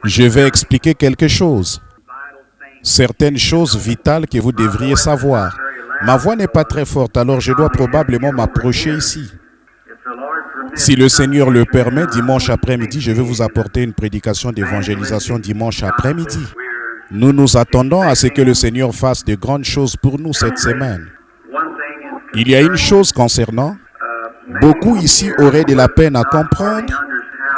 Je vais expliquer quelque chose. Certaines choses vitales que vous devriez savoir. Ma voix n'est pas très forte, alors je dois probablement m'approcher ici. Si le Seigneur le permet, dimanche après-midi, je vais vous apporter une prédication d'évangélisation dimanche après-midi. Nous nous attendons à ce que le Seigneur fasse de grandes choses pour nous cette semaine. Il y a une chose concernant, beaucoup ici auraient de la peine à comprendre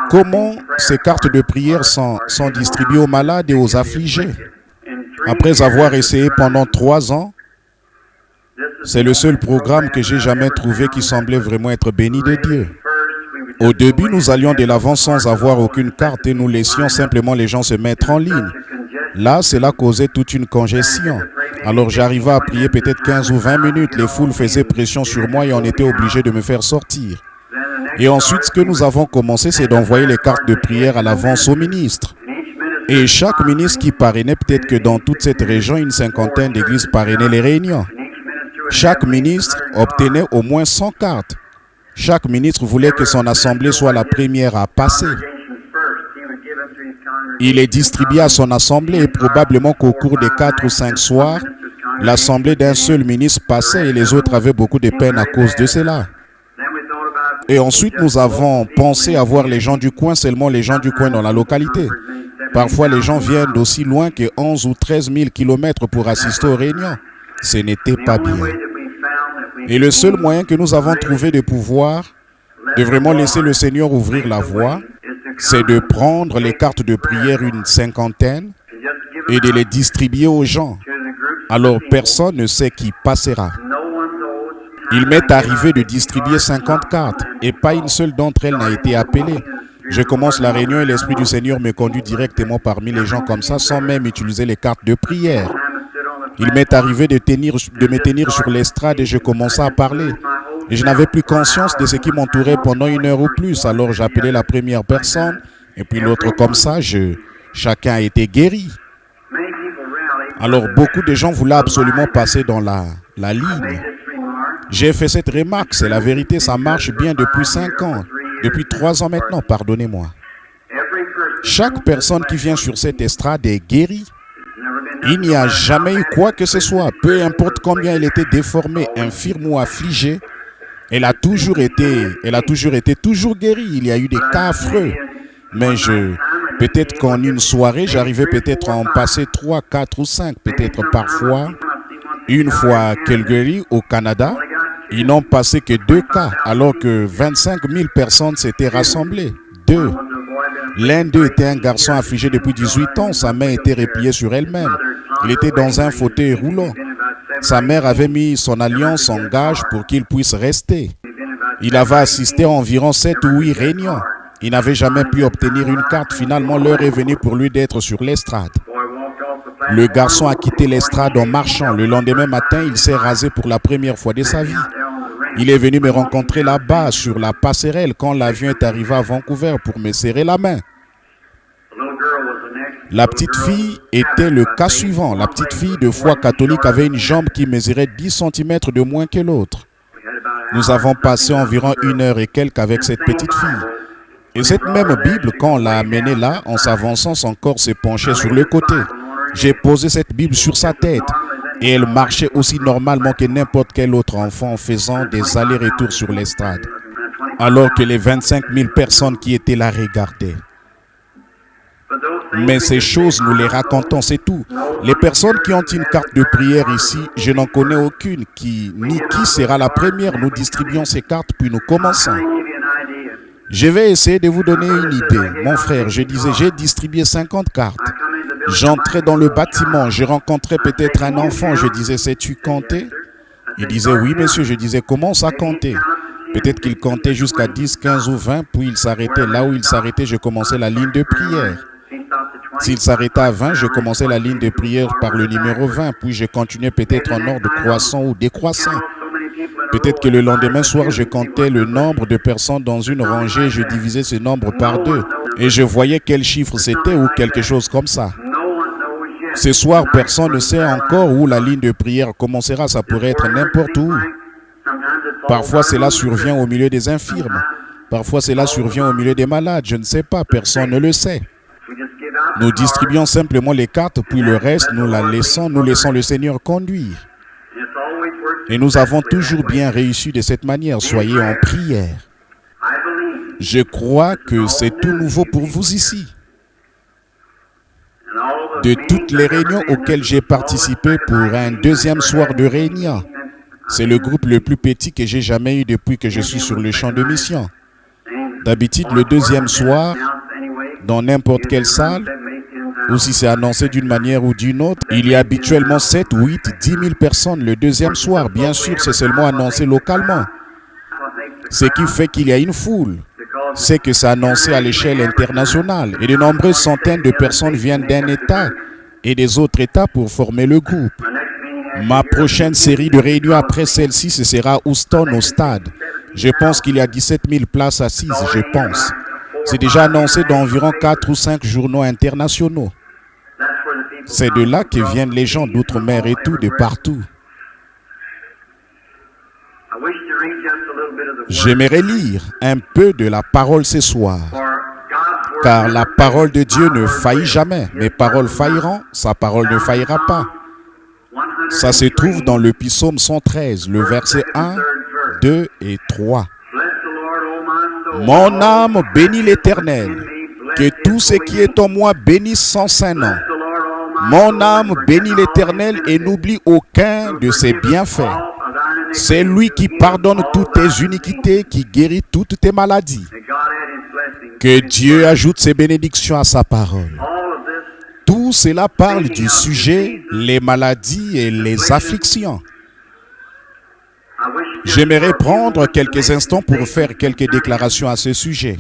comment ces cartes de prière sont distribuées aux malades et aux affligés. Après avoir essayé pendant 3 ans, c'est le seul programme que j'ai jamais trouvé qui semblait vraiment être béni de Dieu. Au début, nous allions de l'avant sans avoir aucune carte et nous laissions simplement les gens se mettre en ligne. Là, cela causait toute une congestion. Alors j'arrivais à prier peut-être 15 ou 20 minutes. Les foules faisaient pression sur moi et on était obligé de me faire sortir. Et ensuite, ce que nous avons commencé, c'est d'envoyer les cartes de prière à l'avance aux ministres. Et chaque ministre qui parrainait, peut-être que dans toute cette région, une cinquantaine d'églises parrainaient les réunions. Chaque ministre obtenait au moins 100 cartes. Chaque ministre voulait que son assemblée soit la première à passer. Il les distribuait à son assemblée et probablement qu'au cours des 4 ou 5 soirs, l'assemblée d'un seul ministre passait et les autres avaient beaucoup de peine à cause de cela. Et ensuite, nous avons pensé avoir les gens du coin, seulement les gens du coin dans la localité. Parfois, les gens viennent d'aussi loin que 11 ou 13 000 kilomètres pour assister aux réunions. Ce n'était pas bien. Et le seul moyen que nous avons trouvé de pouvoir, de vraiment laisser le Seigneur ouvrir la voie, c'est de prendre les cartes de prière, une cinquantaine, et de les distribuer aux gens. Alors personne ne sait qui passera. Il m'est arrivé de distribuer 50 cartes, et pas une seule d'entre elles n'a été appelée. Je commence la réunion et l'Esprit du Seigneur me conduit directement parmi les gens comme ça, sans même utiliser les cartes de prière. Il m'est arrivé de me tenir sur l'estrade et je commençais à parler. Et je n'avais plus conscience de ce qui m'entourait pendant 1 heure ou plus. Alors j'appelais la première personne et puis l'autre comme ça. Chacun a été guéri. Alors beaucoup de gens voulaient absolument passer dans la ligne. J'ai fait cette remarque, c'est la vérité, ça marche bien depuis 5 ans. Depuis 3 ans maintenant, pardonnez-moi. Chaque personne qui vient sur cette estrade est guérie. Il n'y a jamais eu quoi que ce soit, peu importe combien elle était déformée, infirme ou affligée, elle a toujours été toujours guérie. Il y a eu des cas affreux. Mais peut-être qu'en une soirée, j'arrivais peut-être à en passer 3, 4 ou 5, peut-être parfois. Une fois à Calgary, au Canada, ils n'ont passé que 2 cas, alors que 25 000 personnes s'étaient rassemblées. 2. L'un d'eux était un garçon affligé depuis 18 ans. Sa main était repliée sur elle-même. Il était dans un fauteuil roulant. Sa mère avait mis son alliance en gage pour qu'il puisse rester. Il avait assisté à environ 7 ou 8 réunions. Il n'avait jamais pu obtenir une carte. Finalement, l'heure est venue pour lui d'être sur l'estrade. Le garçon a quitté l'estrade en marchant. Le lendemain matin, il s'est rasé pour la première fois de sa vie. Il est venu me rencontrer là-bas sur la passerelle quand l'avion est arrivé à Vancouver pour me serrer la main. La petite fille était le cas suivant. La petite fille de foi catholique avait une jambe qui mesurait 10 cm de moins que l'autre. Nous avons passé environ 1 heure et quelques avec cette petite fille. Et cette même Bible, quand on l'a amenée là, en s'avançant, son corps s'est penché sur le côté. J'ai posé cette Bible sur sa tête. Et elle marchait aussi normalement que n'importe quel autre enfant en faisant des allers-retours sur l'estrade. Alors que les 25 000 personnes qui étaient là regardaient. Mais ces choses, nous les racontons, c'est tout. Les personnes qui ont une carte de prière ici, je n'en connais aucune ni qui sera la première. Nous distribuons ces cartes, puis nous commençons. Je vais essayer de vous donner une idée. Mon frère, je disais, j'ai distribué 50 cartes. J'entrais dans le bâtiment, je rencontrais peut-être un enfant, je disais, sais-tu compter? Il disait, oui monsieur, je disais, commence à compter. Peut-être qu'il comptait jusqu'à 10, 15 ou 20, puis il s'arrêtait. Là où il s'arrêtait, je commençais la ligne de prière. S'il s'arrêtait à 20, je commençais la ligne de prière par le numéro 20, puis je continuais peut-être en ordre croissant ou décroissant. Peut-être que le lendemain soir, je comptais le nombre de personnes dans une rangée, je divisais ce nombre par 2, et je voyais quel chiffre c'était ou quelque chose comme ça. Ce soir, personne ne sait encore où la ligne de prière commencera, ça pourrait être n'importe où. Parfois, cela survient au milieu des infirmes. Parfois, cela survient au milieu des malades. Je ne sais pas, personne ne le sait. Nous distribuons simplement les cartes, puis le reste, nous laissons le Seigneur conduire. Et nous avons toujours bien réussi de cette manière. Soyez en prière. Je crois que c'est tout nouveau pour vous ici. De toutes les réunions auxquelles j'ai participé pour un deuxième soir de réunion, c'est le groupe le plus petit que j'ai jamais eu depuis que je suis sur le champ de mission. D'habitude, le deuxième soir, dans n'importe quelle salle, ou si c'est annoncé d'une manière ou d'une autre, il y a habituellement 7, 8, 10 000 personnes le deuxième soir. Bien sûr, c'est seulement annoncé localement. Ce qui fait qu'il y a une foule, c'est que c'est annoncé à l'échelle internationale. Et de nombreuses centaines de personnes viennent d'un État et des autres États pour former le groupe. Ma prochaine série de réunions après celle-ci, ce sera Houston au stade. Je pense qu'il y a 17 000 places assises, je pense. C'est déjà annoncé dans environ 4 ou 5 journaux internationaux. C'est de là que viennent les gens d'outre-mer et tout, de partout. J'aimerais lire un peu de la parole ce soir, car la parole de Dieu ne faillit jamais. Mes paroles failliront, sa parole ne faillira pas. Ça se trouve dans le psaume 113, le verset 1, 2 et 3. Mon âme bénit l'Éternel, que tout ce qui est en moi bénisse son saint nom. Mon âme bénit l'Éternel et n'oublie aucun de ses bienfaits. C'est lui qui pardonne toutes tes iniquités, qui guérit toutes tes maladies. Que Dieu ajoute ses bénédictions à sa parole. Tout cela parle du sujet, les maladies et les afflictions. J'aimerais prendre quelques instants pour faire quelques déclarations à ce sujet.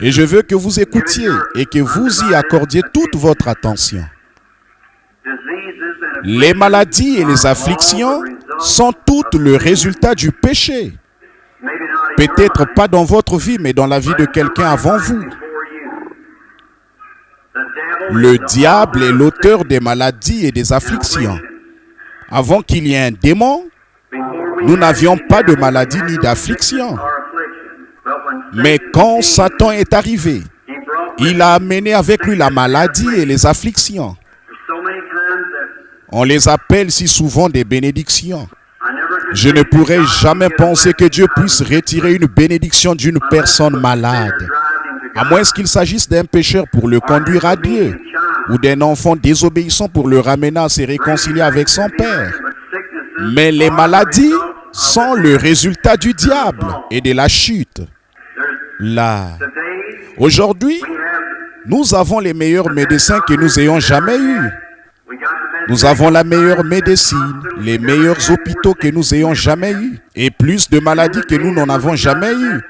Et je veux que vous écoutiez et que vous y accordiez toute votre attention. Les maladies et les afflictions sont toutes le résultat du péché. Peut-être pas dans votre vie, mais dans la vie de quelqu'un avant vous. Le diable est l'auteur des maladies et des afflictions. Avant qu'il y ait un démon, nous n'avions pas de maladie ni d'affliction. Mais quand Satan est arrivé, il a amené avec lui la maladie et les afflictions. On les appelle si souvent des bénédictions. Je ne pourrais jamais penser que Dieu puisse retirer une bénédiction d'une personne malade, à moins qu'il s'agisse d'un pécheur pour le conduire à Dieu, ou d'un enfant désobéissant pour le ramener à se réconcilier avec son Père. Mais les maladies sont le résultat du diable et de la chute. Là, aujourd'hui, nous avons les meilleurs médecins que nous ayons jamais eus. Nous avons la meilleure médecine, les meilleurs hôpitaux que nous ayons jamais eus, et plus de maladies que nous n'en avons jamais eues.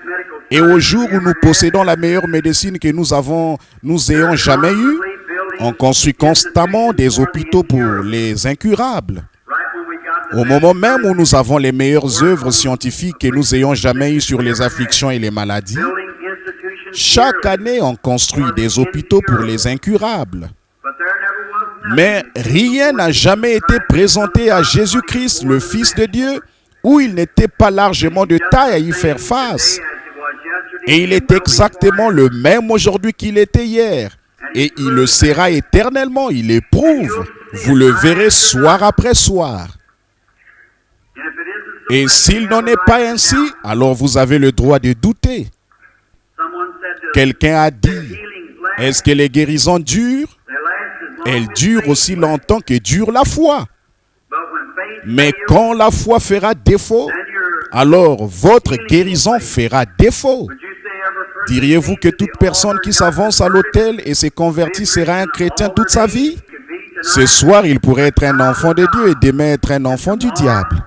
Et au jour où nous possédons la meilleure médecine que nous ayons jamais eue, on construit constamment des hôpitaux pour les incurables. Au moment même où nous avons les meilleures œuvres scientifiques que nous ayons jamais eues sur les afflictions et les maladies, chaque année on construit des hôpitaux pour les incurables. Mais rien n'a jamais été présenté à Jésus-Christ, le Fils de Dieu, où il n'était pas largement de taille à y faire face. Et il est exactement le même aujourd'hui qu'il était hier. Et il le sera éternellement, il éprouve. Vous le verrez soir après soir. Et s'il n'en est pas ainsi, alors vous avez le droit de douter. Quelqu'un a dit, est-ce que les guérisons durent? Elles durent aussi longtemps que dure la foi. Mais quand la foi fera défaut, alors votre guérison fera défaut. Diriez-vous que toute personne qui s'avance à l'autel et se convertit sera un chrétien toute sa vie? Ce soir, il pourrait être un enfant de Dieu et demain être un enfant du diable.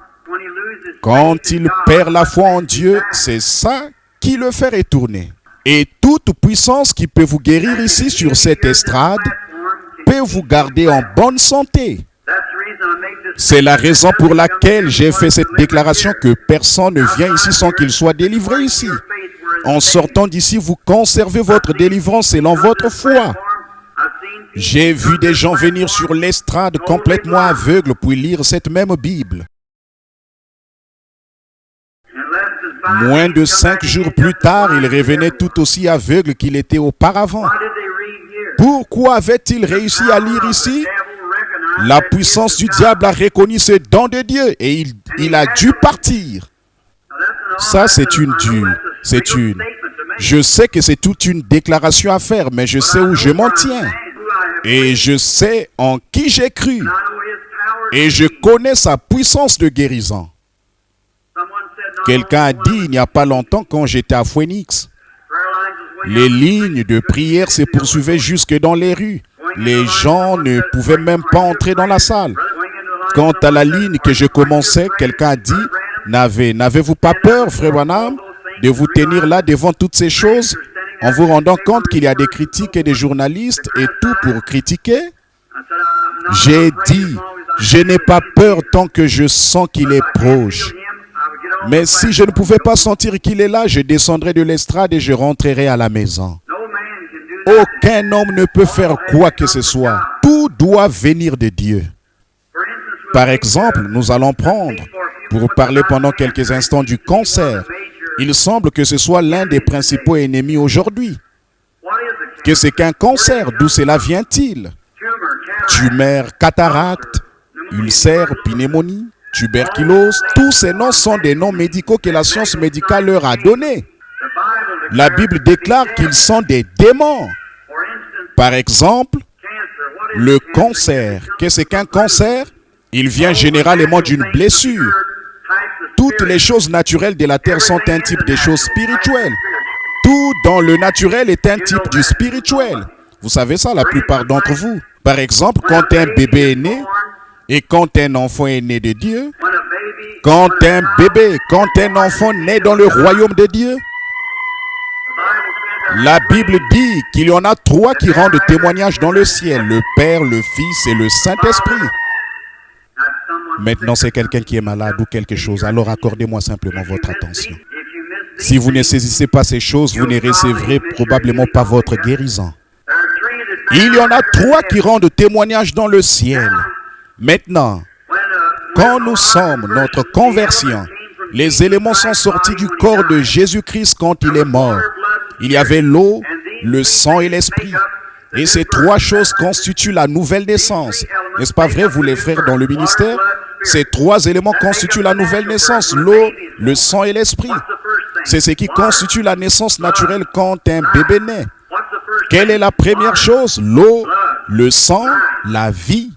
Quand il perd la foi en Dieu, c'est ça qui le fait retourner. Et toute puissance qui peut vous guérir ici sur cette estrade peut vous garder en bonne santé. C'est la raison pour laquelle j'ai fait cette déclaration que personne ne vient ici sans qu'il soit délivré ici. En sortant d'ici, vous conservez votre délivrance selon votre foi. J'ai vu des gens venir sur l'estrade complètement aveugles pour lire cette même Bible. Moins de 5 jours plus tard, ils revenaient tout aussi aveugles qu'il était auparavant. Pourquoi avait-il réussi à lire ici? La puissance du diable a reconnu ce don de Dieu et il a dû partir. Ça, je sais que c'est toute une déclaration à faire, mais je sais où je m'en tiens. Et je sais en qui j'ai cru. Et je connais sa puissance de guérison. Quelqu'un a dit il n'y a pas longtemps quand j'étais à Phoenix. Les lignes de prière se poursuivaient jusque dans les rues. Les gens ne pouvaient même pas entrer dans la salle. Quant à la ligne que je commençais, quelqu'un a dit n'avez-vous pas peur, frère Branham, de vous tenir là devant toutes ces choses en vous rendant compte qu'il y a des critiques et des journalistes et tout pour critiquer? J'ai dit, je n'ai pas peur tant que je sens qu'il est proche. Mais si je ne pouvais pas sentir qu'il est là, je descendrais de l'estrade et je rentrerais à la maison. Aucun homme ne peut faire quoi que ce soit. Tout doit venir de Dieu. Par exemple, nous allons prendre, pour parler pendant quelques instants du cancer. Il semble que ce soit l'un des principaux ennemis aujourd'hui. Que c'est qu'un cancer, d'où cela vient-il? Tumeur, cataracte, ulcère, pneumonie, tuberculose, tous ces noms sont des noms médicaux que la science médicale leur a donnés. La Bible déclare qu'ils sont des démons. Par exemple, le cancer. Qu'est-ce qu'un cancer? Il vient généralement d'une blessure. Toutes les choses naturelles de la terre sont un type de choses spirituelles. Tout dans le naturel est un type du spirituel. Vous savez ça, la plupart d'entre vous. Par exemple, quand un bébé est né et quand un enfant est né de Dieu, quand un enfant naît dans le royaume de Dieu, la Bible dit qu'il y en a 3 qui rendent témoignage dans le ciel, le Père, le Fils et le Saint-Esprit. Maintenant, c'est quelqu'un qui est malade ou quelque chose, alors accordez-moi simplement votre attention. Si vous ne saisissez pas ces choses, vous ne recevrez probablement pas votre guérison. Il y en a 3 qui rendent témoignage dans le ciel. Maintenant, quand nous sommes notre conversion, les éléments sont sortis du corps de Jésus-Christ quand il est mort. Il y avait l'eau, le sang et l'esprit. Et ces 3 choses constituent la nouvelle naissance. N'est-ce pas vrai, vous les frères dans le ministère? Ces 3 éléments constituent la nouvelle naissance, l'eau, le sang et l'esprit. C'est ce qui constitue la naissance naturelle quand un bébé naît. Quelle est la première chose? L'eau, le sang, la vie.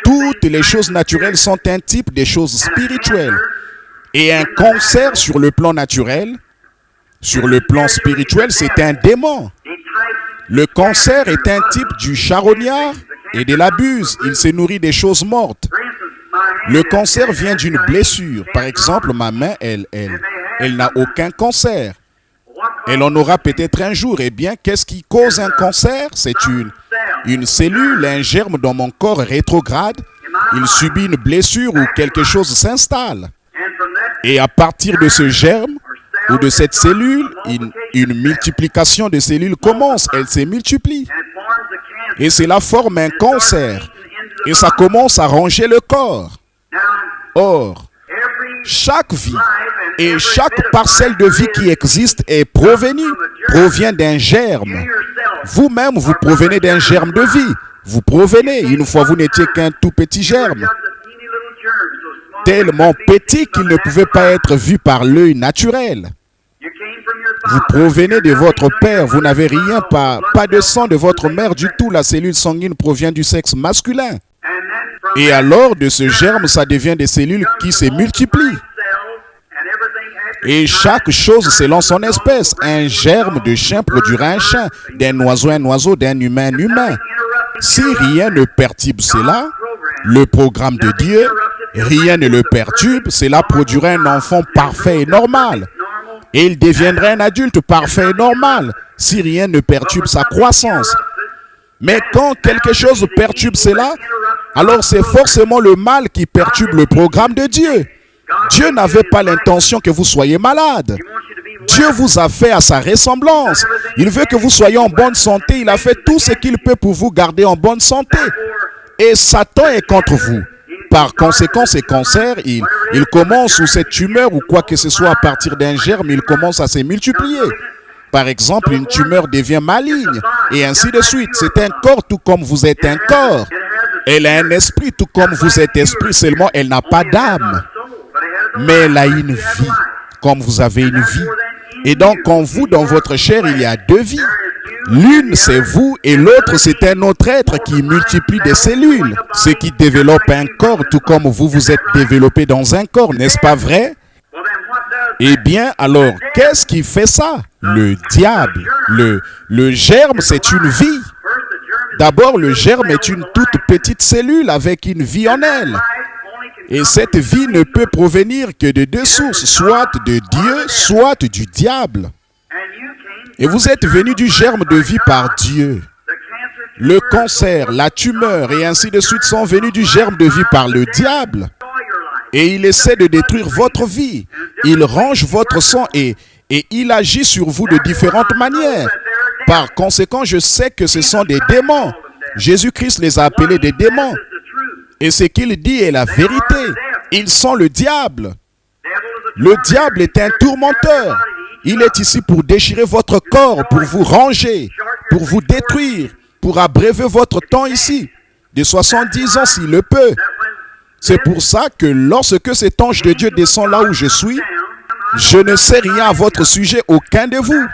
Toutes les choses naturelles sont un type de choses spirituelles. Et un cancer sur le plan naturel, sur le plan spirituel, c'est un démon. Le cancer est un type du charognard et de l'abuse. Il se nourrit des choses mortes. Le cancer vient d'une blessure. Par exemple, ma main, elle n'a aucun cancer. Elle en aura peut-être un jour. Eh bien, qu'est-ce qui cause un cancer? C'est une cellule, un germe dans mon corps rétrograde. Il subit une blessure ou quelque chose s'installe. Et à partir de ce germe ou de cette cellule, une multiplication de cellules commence. Elle se multiplie. Et cela forme un cancer. Et ça commence à ronger le corps. Or, chaque vie et chaque parcelle de vie qui existe provient d'un germe. Vous-même, vous provenez d'un germe de vie. Vous provenez, une fois vous n'étiez qu'un tout petit germe. Tellement petit qu'il ne pouvait pas être vu par l'œil naturel. Vous provenez de votre père, vous n'avez rien, pas de sang de votre mère du tout. La cellule sanguine provient du sexe masculin. Et alors, de ce germe, ça devient des cellules qui se multiplient. Et chaque chose selon son espèce. Un germe de chien produira un chien, d'un oiseau un oiseau, d'un humain un humain. Si rien ne perturbe cela, le programme de Dieu, rien ne le perturbe, cela produira un enfant parfait et normal. Et il deviendra un adulte parfait et normal, si rien ne perturbe sa croissance. Mais quand quelque chose perturbe cela, alors c'est forcément le mal qui perturbe le programme de Dieu. Dieu n'avait pas l'intention que vous soyez malade. Dieu vous a fait à sa ressemblance. Il veut que vous soyez en bonne santé. Il a fait tout ce qu'il peut pour vous garder en bonne santé. Et Satan est contre vous. Par conséquent, ces cancers, il commence, ou cette tumeur, ou quoi que ce soit à partir d'un germe, il commence à se multiplier. Par exemple, une tumeur devient maligne, et ainsi de suite. C'est un corps tout comme vous êtes un corps. Elle a un esprit tout comme vous êtes esprit, seulement elle n'a pas d'âme. Mais elle a une vie, comme vous avez une vie. Et donc, en vous, dans votre chair, il y a deux vies. L'une, c'est vous, et l'autre, c'est un autre être qui multiplie des cellules. Ce qui développe un corps, tout comme vous vous êtes développé dans un corps, n'est-ce pas vrai? Eh bien, alors, qu'est-ce qui fait ça? Le diable. Le germe, c'est une vie. D'abord, le germe est une toute petite cellule avec une vie en elle. Et cette vie ne peut provenir que de deux sources, soit de Dieu, soit du diable. Et vous êtes venu du germe de vie par Dieu. Le cancer, la tumeur et ainsi de suite sont venus du germe de vie par le diable. Et il essaie de détruire votre vie. Il range votre sang et il agit sur vous de différentes manières. Par conséquent, je sais que ce sont des démons. Jésus-Christ les a appelés des démons. Et ce qu'il dit est la vérité. Ils sont le diable. Le diable est un tourmenteur. Il est ici pour déchirer votre corps, pour vous ranger, pour vous détruire, pour abréver votre temps ici, de 70 ans s'il le peut. C'est pour ça que lorsque cet ange de Dieu descend là où je suis, je ne sais rien à votre sujet, aucun de vous.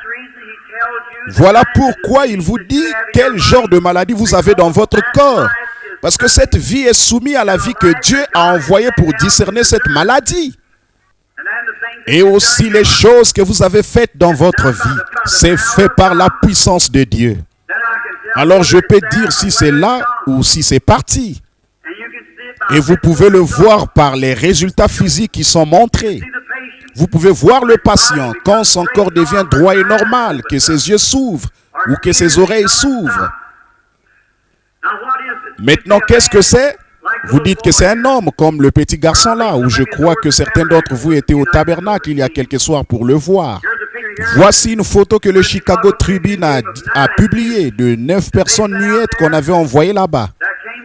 Voilà pourquoi il vous dit quel genre de maladie vous avez dans votre corps. Parce que cette vie est soumise à la vie que Dieu a envoyée pour discerner cette maladie. Et aussi les choses que vous avez faites dans votre vie, c'est fait par la puissance de Dieu. Alors je peux dire si c'est là ou si c'est parti. Et vous pouvez le voir par les résultats physiques qui sont montrés. Vous pouvez voir le patient quand son corps devient droit et normal, que ses yeux s'ouvrent ou que ses oreilles s'ouvrent. Maintenant, qu'est-ce que c'est? Vous dites que c'est un homme, comme le petit garçon là, où je crois que certains d'entre vous étaient au tabernacle il y a quelques soirs pour le voir. Voici une photo que le Chicago Tribune a publiée de 9 personnes muettes qu'on avait envoyées là-bas.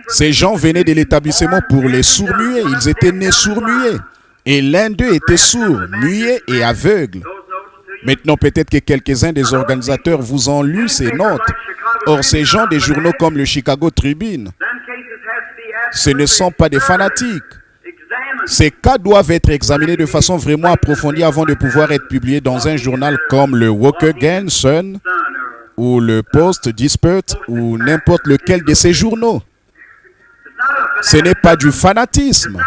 Ces gens venaient de l'établissement pour les sourds-muets. Ils étaient nés sourds-muets. Et l'un d'eux était sourd, muet et aveugle. Maintenant, peut-être que quelques-uns des organisateurs vous ont lu ces notes. Or, ces gens des journaux comme le Chicago Tribune, ce ne sont pas des fanatiques. Ces cas doivent être examinés de façon vraiment approfondie avant de pouvoir être publiés dans un journal comme le Waukegan Sun ou le Post-Dispatch ou n'importe lequel de ces journaux. Ce n'est pas du fanatisme.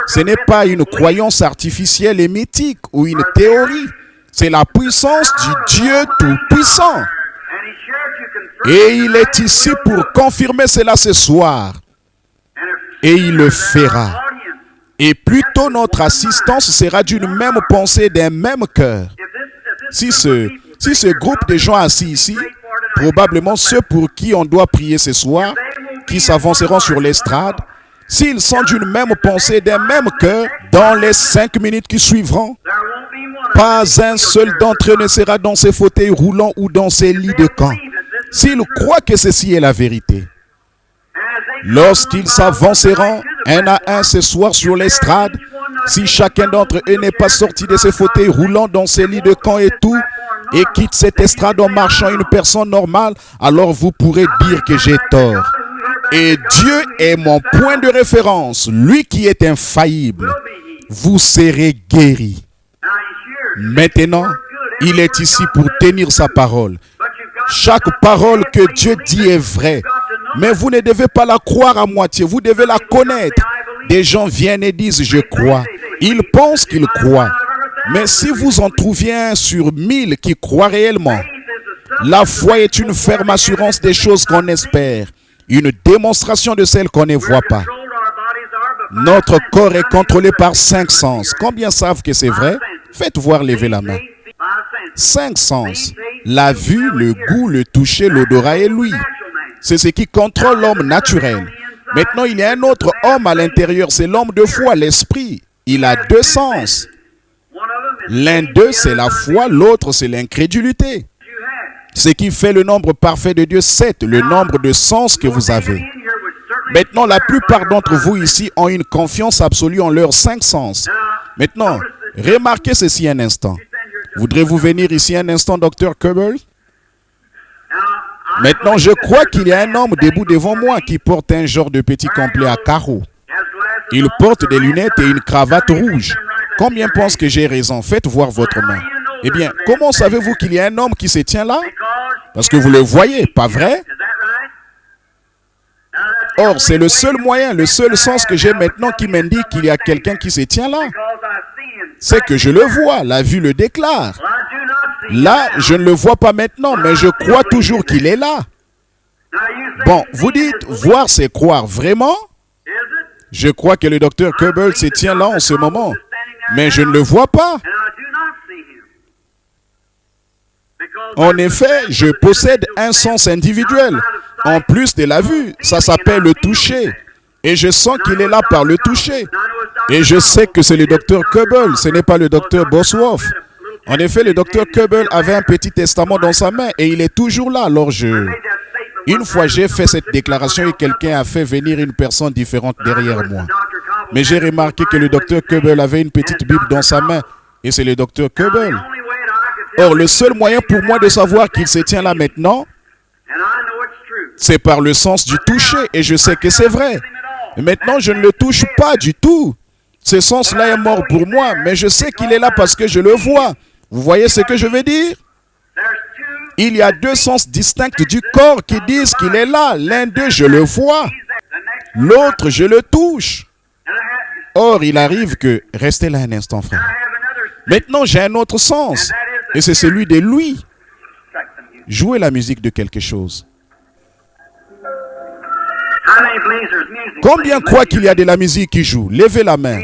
Ce n'est pas une croyance artificielle et mythique ou une théorie. C'est la puissance du Dieu Tout-Puissant. Et il est ici pour confirmer cela ce soir. Et il le fera. Et plutôt notre assistance sera d'une même pensée, d'un même cœur. Si ce groupe de gens assis ici, probablement ceux pour qui on doit prier ce soir, qui s'avanceront sur l'estrade, s'ils sont d'une même pensée, d'un même cœur, dans les 5 minutes qui suivront, pas un seul d'entre eux ne sera dans ses fauteuils roulants ou dans ses lits de camp. S'ils croient que ceci est la vérité, lorsqu'ils s'avanceront un à un ce soir sur l'estrade, si chacun d'entre eux n'est pas sorti de ses fauteuils roulants dans ses lits de camp et tout, et quitte cette estrade en marchant une personne normale, alors vous pourrez dire que j'ai tort. Et Dieu est mon point de référence, lui qui est infaillible. Vous serez guéris. Maintenant, il est ici pour tenir sa parole. Chaque parole que Dieu dit est vraie. Mais vous ne devez pas la croire à moitié, vous devez la connaître. Des gens viennent et disent « je crois ». Ils pensent qu'ils croient. Mais si vous en trouviez un sur 1000 qui croient réellement, la foi est une ferme assurance des choses qu'on espère, une démonstration de celles qu'on ne voit pas. Notre corps est contrôlé par 5 sens. Combien savent que c'est vrai? Faites voir lever la main. 5 sens. La vue, le goût, le toucher, l'odorat et l'ouïe. C'est ce qui contrôle l'homme naturel. Maintenant, il y a un autre homme à l'intérieur, c'est l'homme de foi, l'esprit. Il a 2 sens. L'un d'eux, c'est la foi, l'autre, c'est l'incrédulité. Ce qui fait le nombre parfait de Dieu, 7, le nombre de sens que vous avez. Maintenant, la plupart d'entre vous ici ont une confiance absolue en leurs 5 sens. Maintenant, remarquez ceci un instant. Voudrez-vous venir ici un instant, docteur Keubel? Maintenant, je crois qu'il y a un homme debout devant moi qui porte un genre de petit complet à carreaux. Il porte des lunettes et une cravate rouge. Combien pensent que j'ai raison? Faites voir votre main. Eh bien, comment savez-vous qu'il y a un homme qui se tient là? Parce que vous le voyez, pas vrai? Or, c'est le seul moyen, le seul sens que j'ai maintenant qui m'indique qu'il y a quelqu'un qui se tient là. C'est que je le vois, la vue le déclare. Là, je ne le vois pas maintenant, mais je crois toujours qu'il est là. Bon, vous dites, voir c'est croire, vraiment? Je crois que le docteur Keubel se tient là en ce moment, mais je ne le vois pas. En effet, je possède un sens individuel, en plus de la vue. Ça s'appelle le toucher. Et je sens qu'il est là par le toucher. Et je sais que c'est le docteur Keubel, ce n'est pas le docteur Bosworth. En effet, le docteur Keubel avait un petit testament dans sa main et il est toujours là. Alors une fois j'ai fait cette déclaration et quelqu'un a fait venir une personne différente derrière moi. Mais j'ai remarqué que le docteur Keubel avait une petite Bible dans sa main et c'est le docteur Keubel. Or, le seul moyen pour moi de savoir qu'il se tient là maintenant, c'est par le sens du toucher et je sais que c'est vrai. Et maintenant, je ne le touche pas du tout. Ce sens-là est mort pour moi, mais je sais qu'il est là parce que je le vois. Vous voyez ce que je veux dire? Il y a deux sens distincts du corps qui disent qu'il est là. L'un d'eux, je le vois. L'autre, je le touche. Or, il arrive que... Restez là un instant, frère. Maintenant, j'ai un autre sens. Et c'est celui de lui. Jouez la musique de quelque chose. Combien croient qu'il y a de la musique qui joue? Levez la main.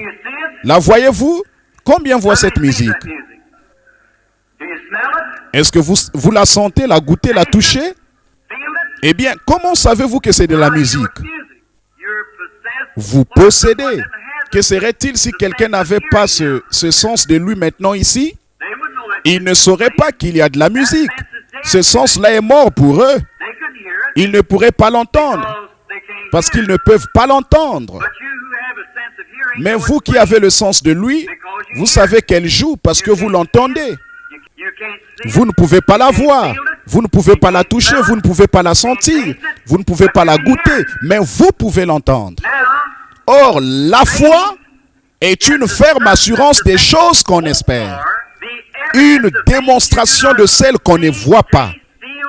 La voyez-vous? Combien voient cette musique? Est-ce que vous la sentez, la goûtez, la touchez? Eh bien, comment savez-vous que c'est de la musique? Vous possédez. Que serait-il si quelqu'un n'avait pas ce sens de lui maintenant ici? Il ne saurait pas qu'il y a de la musique. Ce sens-là est mort pour eux. Ils ne pourraient pas l'entendre. Parce qu'ils ne peuvent pas l'entendre. Mais vous qui avez le sens de lui, vous savez qu'elle joue parce que vous l'entendez. Vous ne pouvez pas la voir. Vous ne pouvez pas la toucher. Vous ne pouvez pas la sentir. Vous ne pouvez pas la goûter. Mais vous pouvez l'entendre. Or, la foi est une ferme assurance des choses qu'on espère. Une démonstration de celles qu'on ne voit pas,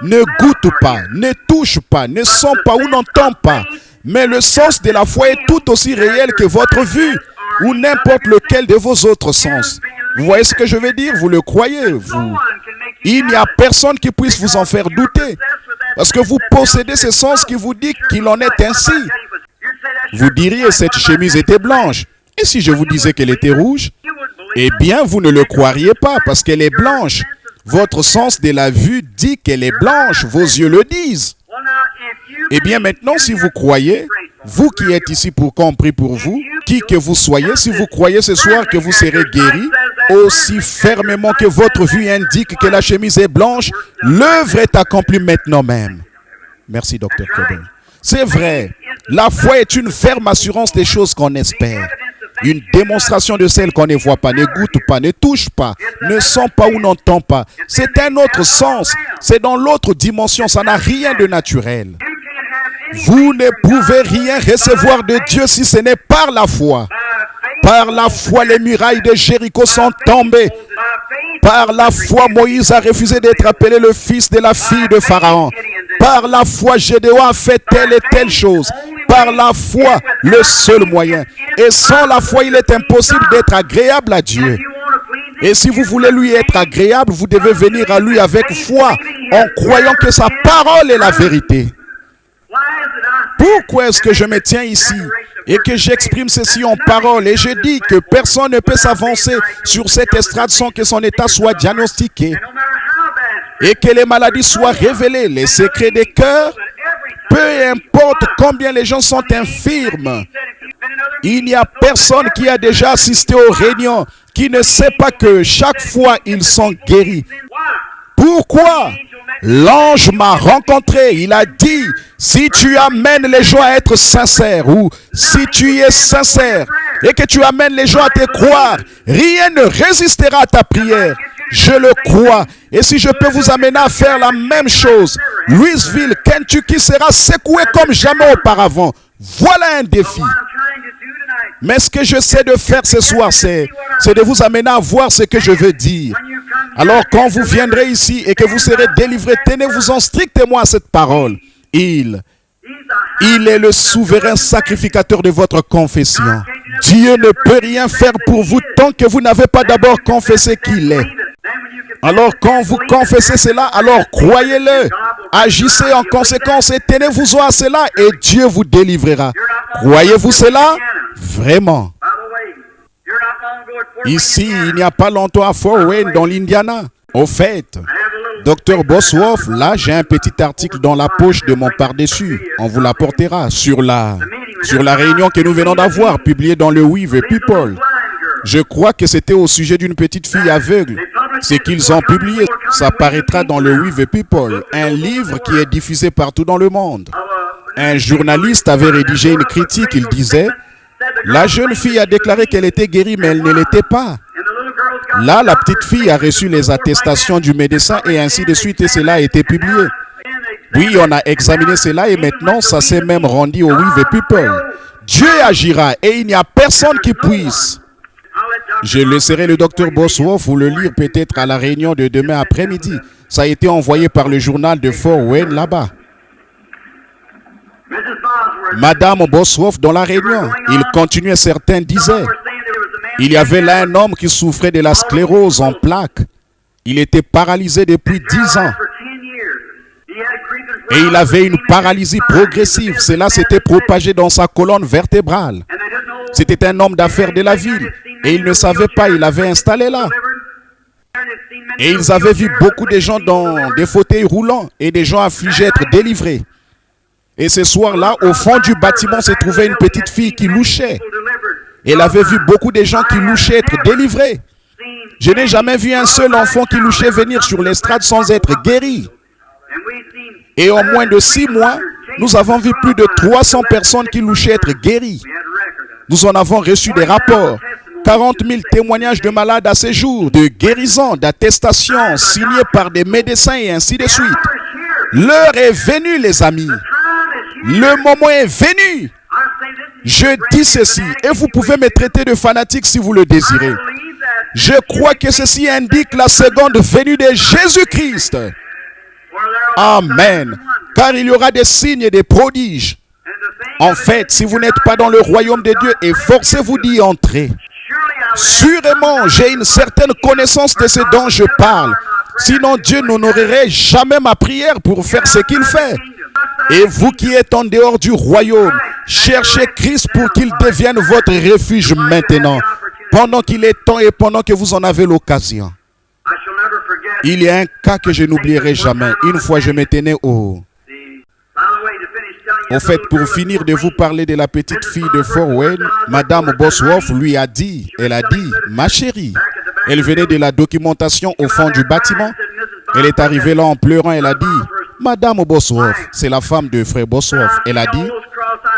ne goûte pas, ne touche pas, ne sent pas ou n'entend pas. Mais le sens de la foi est tout aussi réel que votre vue ou n'importe lequel de vos autres sens. Vous voyez ce que je veux dire? Vous le croyez, vous. Il n'y a personne qui puisse vous en faire douter. Parce que vous possédez ce sens qui vous dit qu'il en est ainsi. Vous diriez, cette chemise était blanche. Et si je vous disais qu'elle était rouge? Eh bien, vous ne le croiriez pas parce qu'elle est blanche. Votre sens de la vue dit qu'elle est blanche. Vos yeux le disent. Eh bien, maintenant, si vous croyez, vous qui êtes ici pour qu'on prie pour vous, qui que vous soyez, si vous croyez ce soir que vous serez guéri, aussi fermement que votre vue indique que la chemise est blanche, l'œuvre est accomplie maintenant même. Merci, Dr. Keubel. C'est vrai, la foi est une ferme assurance des choses qu'on espère. Une démonstration de celles qu'on ne voit pas, ne goûte pas, ne touche pas, ne sent pas ou n'entend pas. C'est un autre sens. C'est dans l'autre dimension. Ça n'a rien de naturel. Vous ne pouvez rien recevoir de Dieu si ce n'est par la foi. Par la foi, les murailles de Jéricho sont tombées. Par la foi, Moïse a refusé d'être appelé le fils de la fille de Pharaon. Par la foi, Gédéon a fait telle et telle chose. Par la foi, le seul moyen. Et sans la foi, il est impossible d'être agréable à Dieu. Et si vous voulez lui être agréable, vous devez venir à lui avec foi, en croyant que sa parole est la vérité. Pourquoi est-ce que je me tiens ici et que j'exprime ceci en parole et je dis que personne ne peut s'avancer sur cette estrade sans que son état soit diagnostiqué et que les maladies soient révélées, les secrets des cœurs, peu importe combien les gens sont infirmes. Il n'y a personne qui a déjà assisté aux réunions qui ne sait pas que chaque fois ils sont guéris. Pourquoi? L'ange m'a rencontré, il a dit, si tu amènes les gens à être sincères, ou si tu es sincère et que tu amènes les gens à te croire, rien ne résistera à ta prière. Je le crois. Et si je peux vous amener à faire la même chose, Louisville, Kentucky sera secoué comme jamais auparavant. Voilà un défi. Mais ce que j'essaie de faire ce soir, c'est de vous amener à voir ce que je veux dire. Alors quand vous viendrez ici et que vous serez délivrés, tenez-vous-en strictement à cette parole. Il est le souverain sacrificateur de votre confession. Dieu ne peut rien faire pour vous tant que vous n'avez pas d'abord confessé qu'il est. Alors quand vous confessez cela, alors croyez-le. Agissez en conséquence et tenez-vous-en à cela et Dieu vous délivrera. Croyez-vous cela? Vraiment. Ici, il n'y a pas longtemps à Fort Wayne, dans l'Indiana. Au fait, Dr. Bosworth, là, j'ai un petit article dans la poche de mon pardessus. On vous l'apportera sur la réunion que nous venons d'avoir, publiée dans le Weaver People. Je crois que c'était au sujet d'une petite fille aveugle. Ce qu'ils ont publié, ça paraîtra dans le Weaver People, un livre qui est diffusé partout dans le monde. Un journaliste avait rédigé une critique, il disait: la jeune fille a déclaré qu'elle était guérie, mais elle ne l'était pas. Là, la petite fille a reçu les attestations du médecin et ainsi de suite, et cela a été publié. Oui, on a examiné cela et maintenant, ça s'est même rendu au Weaver People. Dieu agira et il n'y a personne qui puisse. Je laisserai le docteur Bosworth vous le lire peut-être à la réunion de demain après-midi. Ça a été envoyé par le journal de Fort Wayne là-bas. Madame Bosworth dans la réunion, il continuait, certains disaient: il y avait là un homme qui souffrait de la sclérose en plaques. Il était paralysé depuis 10 ans. Et il avait une paralysie progressive. Cela s'était propagé dans sa colonne vertébrale. C'était un homme d'affaires de la ville. Et il ne savait pas, il avait installé là. Et ils avaient vu beaucoup de gens dans des fauteuils roulants et des gens affligés être délivrés. Et ce soir-là, au fond du bâtiment, se trouvait une petite fille qui louchait. Elle avait vu beaucoup de gens qui louchaient être délivrés. Je n'ai jamais vu un seul enfant qui louchait venir sur l'estrade sans être guéri. Et en moins de 6 mois, nous avons vu plus de 300 personnes qui louchaient être guéries. Nous en avons reçu des rapports. 40 000 témoignages de malades à ce jour, de guérisons, d'attestations signées par des médecins et ainsi de suite. L'heure est venue, les amis. Le moment est venu. Je dis ceci, et vous pouvez me traiter de fanatique si vous le désirez. Je crois que ceci indique la seconde venue de Jésus-Christ. Amen. Car il y aura des signes et des prodiges. En fait, si vous n'êtes pas dans le royaume de Dieu, efforcez-vous d'y entrer. Sûrement, j'ai une certaine connaissance de ce dont je parle. Sinon, Dieu n'honorerait jamais ma prière pour faire ce qu'il fait. Et vous qui êtes en dehors du royaume, cherchez Christ pour qu'il devienne votre refuge maintenant, pendant qu'il est temps et pendant que vous en avez l'occasion. Il y a un cas que je n'oublierai jamais. Une fois, je me tenais au fait, pour finir de vous parler de la petite fille de Fort Wayne, Madame Bosworth lui a dit, elle a dit: ma chérie. Elle venait de la documentation au fond du bâtiment. Elle est arrivée là en pleurant, elle a dit: Madame Bosworth, c'est la femme de frère Bosworth. Elle a dit: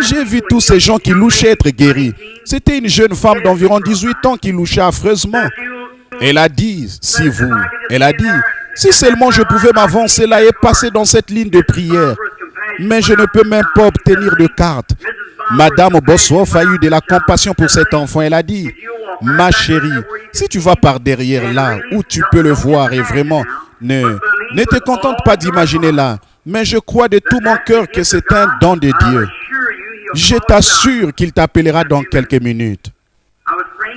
j'ai vu tous ces gens qui louchaient être guéris. C'était une jeune femme d'environ 18 ans qui louchait affreusement. Elle a dit: si seulement je pouvais m'avancer là et passer dans cette ligne de prière. Mais je ne peux même pas obtenir de carte. Madame Bosworth a eu de la compassion pour cet enfant. Elle a dit: ma chérie, si tu vas par derrière là, où tu peux le voir et vraiment, ne te contente pas d'imaginer là. Mais je crois de tout mon cœur que c'est un don de Dieu. Je t'assure qu'il t'appellera dans quelques minutes.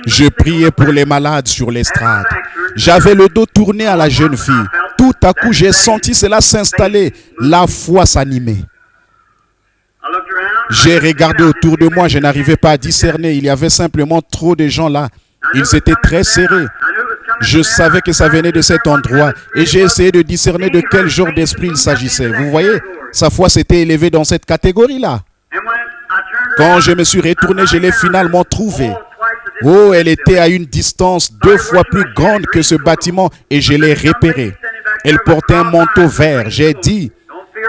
Je priais pour les malades sur l'estrade. J'avais le dos tourné à la jeune fille. Tout à coup, j'ai senti cela s'installer. La foi s'animer. J'ai regardé autour de moi. Je n'arrivais pas à discerner. Il y avait simplement trop de gens là. Ils étaient très serrés. Je savais que ça venait de cet endroit. Et j'ai essayé de discerner de quel genre d'esprit il s'agissait. Vous voyez, sa foi s'était élevée dans cette catégorie-là. Quand je me suis retourné, je l'ai finalement trouvée. Oh, elle était à une distance 2 fois plus grande que ce bâtiment et je l'ai repérée. Elle portait un manteau vert. J'ai dit: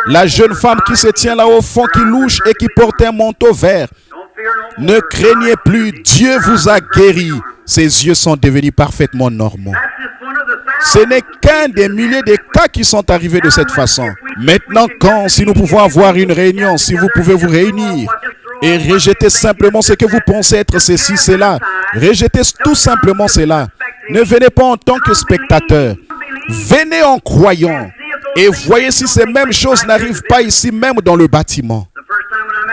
la jeune femme qui se tient là au fond, qui louche et qui porte un manteau vert, ne craignez plus, Dieu vous a guéri. Ses yeux sont devenus parfaitement normaux. Ce n'est qu'un des milliers de cas qui sont arrivés de cette façon. Maintenant, si nous pouvons avoir une réunion, si vous pouvez vous réunir et rejeter simplement ce que vous pensez être ceci, cela, rejetez tout simplement cela. Ne venez pas en tant que spectateur. Venez en croyant et voyez si ces mêmes choses n'arrivent pas ici même dans le bâtiment.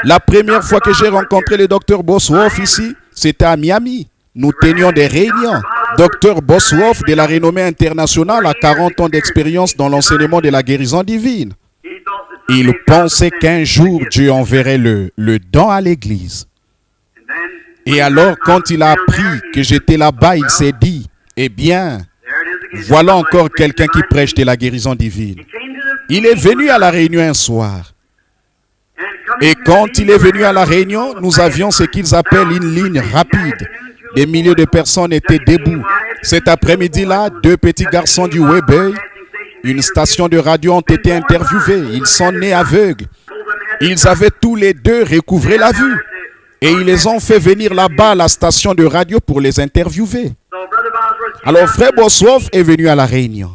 La première fois que j'ai rencontré le docteur Bosworth ici, c'était à Miami. Nous tenions des réunions. Dr Bosworth, de la renommée internationale, a 40 ans d'expérience dans l'enseignement de la guérison divine. Il pensait qu'un jour Dieu enverrait le don à l'église. Et alors, quand il a appris que j'étais là-bas, il s'est dit, eh bien, voilà encore quelqu'un qui prêche de la guérison divine. Il est venu à la réunion un soir. Et quand il est venu à la réunion, nous avions ce qu'ils appellent une ligne rapide. Des milliers de personnes étaient debout. Cet après-midi-là, 2 petits garçons du Weber, une station de radio, ont été interviewés. Ils sont nés aveugles. Ils avaient tous les deux recouvré la vue. Et ils les ont fait venir là-bas à la station de radio pour les interviewer. Alors, frère Bosworth est venu à la réunion.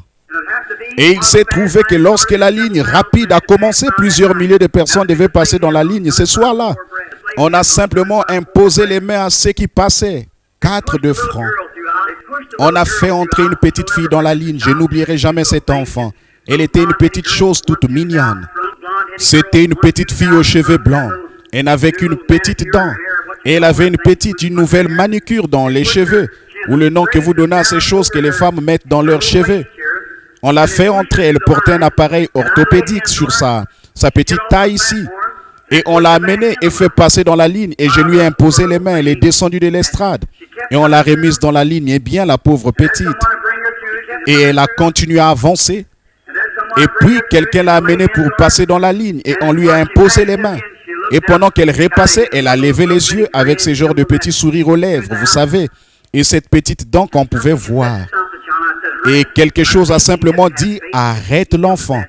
Et il s'est trouvé que lorsque la ligne rapide a commencé, plusieurs milliers de personnes devaient passer dans la ligne ce soir-là. On a simplement imposé les mains à ceux qui passaient. 4 de francs. On a fait entrer une petite fille dans la ligne. Je n'oublierai jamais cet enfant. Elle était une petite chose toute mignonne. C'était une petite fille aux cheveux blancs. Elle n'avait qu'une petite dent. Et elle avait une nouvelle manucure dans les cheveux. Ou le nom que vous donnez à ces choses que les femmes mettent dans leurs cheveux. On l'a fait entrer. Elle portait un appareil orthopédique sur sa petite taille ici. Et on l'a amenée et fait passer dans la ligne. Et je lui ai imposé les mains. Elle est descendue de l'estrade. Et on l'a remise dans la ligne. Et bien, la pauvre petite. Et elle a continué à avancer. Et puis, quelqu'un l'a amenée pour passer dans la ligne. Et on lui a imposé les mains. Et pendant qu'elle repassait, elle a levé les yeux avec ce genre de petits sourires aux lèvres, vous savez. Et cette petite dent qu'on pouvait voir. Et quelque chose a simplement dit, arrête l'enfant.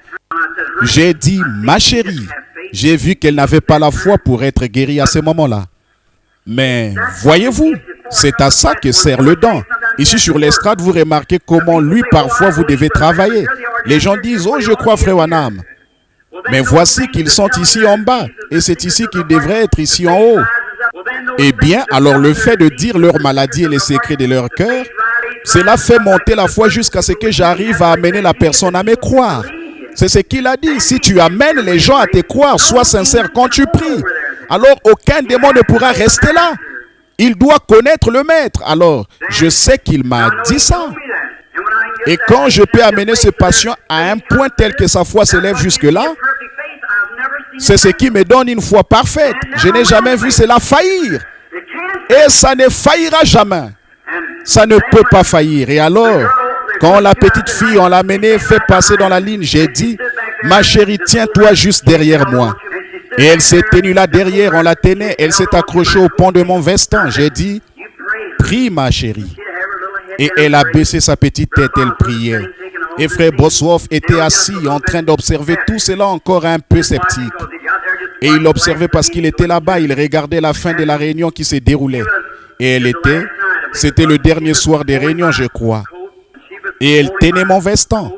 J'ai dit, ma chérie. J'ai vu qu'elle n'avait pas la foi pour être guérie à ce moment-là. Mais voyez-vous, c'est à ça que sert le don. Ici sur l'estrade, vous remarquez comment lui, parfois, vous devez travailler. Les gens disent, oh, je crois, frère Wanam. Mais voici qu'ils sont ici en bas. Et c'est ici qu'ils devraient être ici en haut. Eh bien, alors le fait de dire leur maladie et les secrets de leur cœur, cela fait monter la foi jusqu'à ce que j'arrive à amener la personne à me croire. C'est ce qu'il a dit. Si tu amènes les gens à te croire, sois sincère quand tu pries. Alors aucun démon ne pourra rester là. Il doit connaître le maître. Alors, je sais qu'il m'a dit ça. Et quand je peux amener ce patient à un point tel que sa foi s'élève jusque-là, c'est ce qui me donne une foi parfaite. Je n'ai jamais vu cela faillir. Et ça ne faillira jamais. Ça ne peut pas faillir. Et alors, quand la petite fille, on l'a amenée, fait passer dans la ligne, j'ai dit, ma chérie, tiens-toi juste derrière moi. Et elle s'est tenue là derrière, on la tenait, elle s'est accrochée au pont de mon veston. J'ai dit, prie ma chérie. Et elle a baissé sa petite tête, elle priait. Et frère Bosworth était assis en train d'observer tout cela encore un peu sceptique. Et il observait parce qu'il était là-bas, il regardait la fin de la réunion qui se déroulait. Et c'était le dernier soir des réunions, je crois. Et elle tenait mon veston.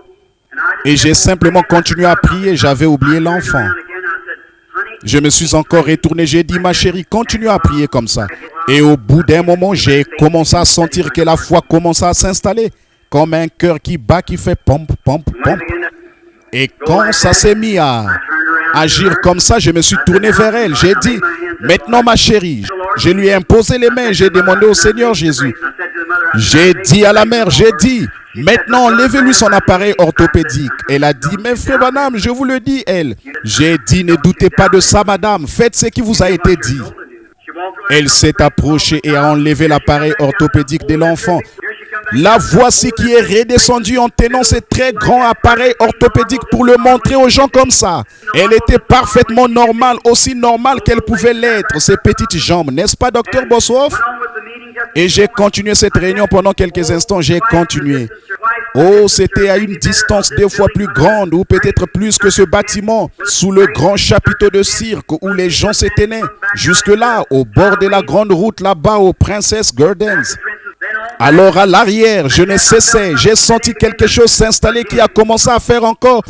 Et j'ai simplement continué à prier, j'avais oublié l'enfant. Je me suis encore retourné, j'ai dit, ma chérie, continue à prier comme ça. Et au bout d'un moment, j'ai commencé à sentir que la foi commençait à s'installer. Comme un cœur qui bat, qui fait pompe, pompe, pompe. Et quand ça s'est mis à agir comme ça, je me suis tourné vers elle. J'ai dit, maintenant ma chérie, je lui ai imposé les mains, j'ai demandé au Seigneur Jésus. J'ai dit à la mère, j'ai dit, maintenant enlevez-lui son appareil orthopédique. Elle a dit, mais frère madame, je vous le dis, elle. J'ai dit, ne doutez pas de ça madame, faites ce qui vous a été dit. Elle s'est approchée et a enlevé l'appareil orthopédique de l'enfant. La voici qui est redescendue en tenant ce très grand appareil orthopédique pour le montrer aux gens comme ça. Elle était parfaitement normale, aussi normale qu'elle pouvait l'être, ses petites jambes. N'est-ce pas, docteur Bosworth? Et j'ai continué cette réunion pendant quelques instants, j'ai continué. Oh, c'était à une distance 2 fois plus grande, ou peut-être plus que ce bâtiment, sous le grand chapiteau de cirque où les gens se tenaient. Jusque-là, au bord de la grande route, là-bas, au Princess Gardens. Alors à l'arrière, je ne cessais. J'ai senti quelque chose s'installer qui a commencé à faire encore.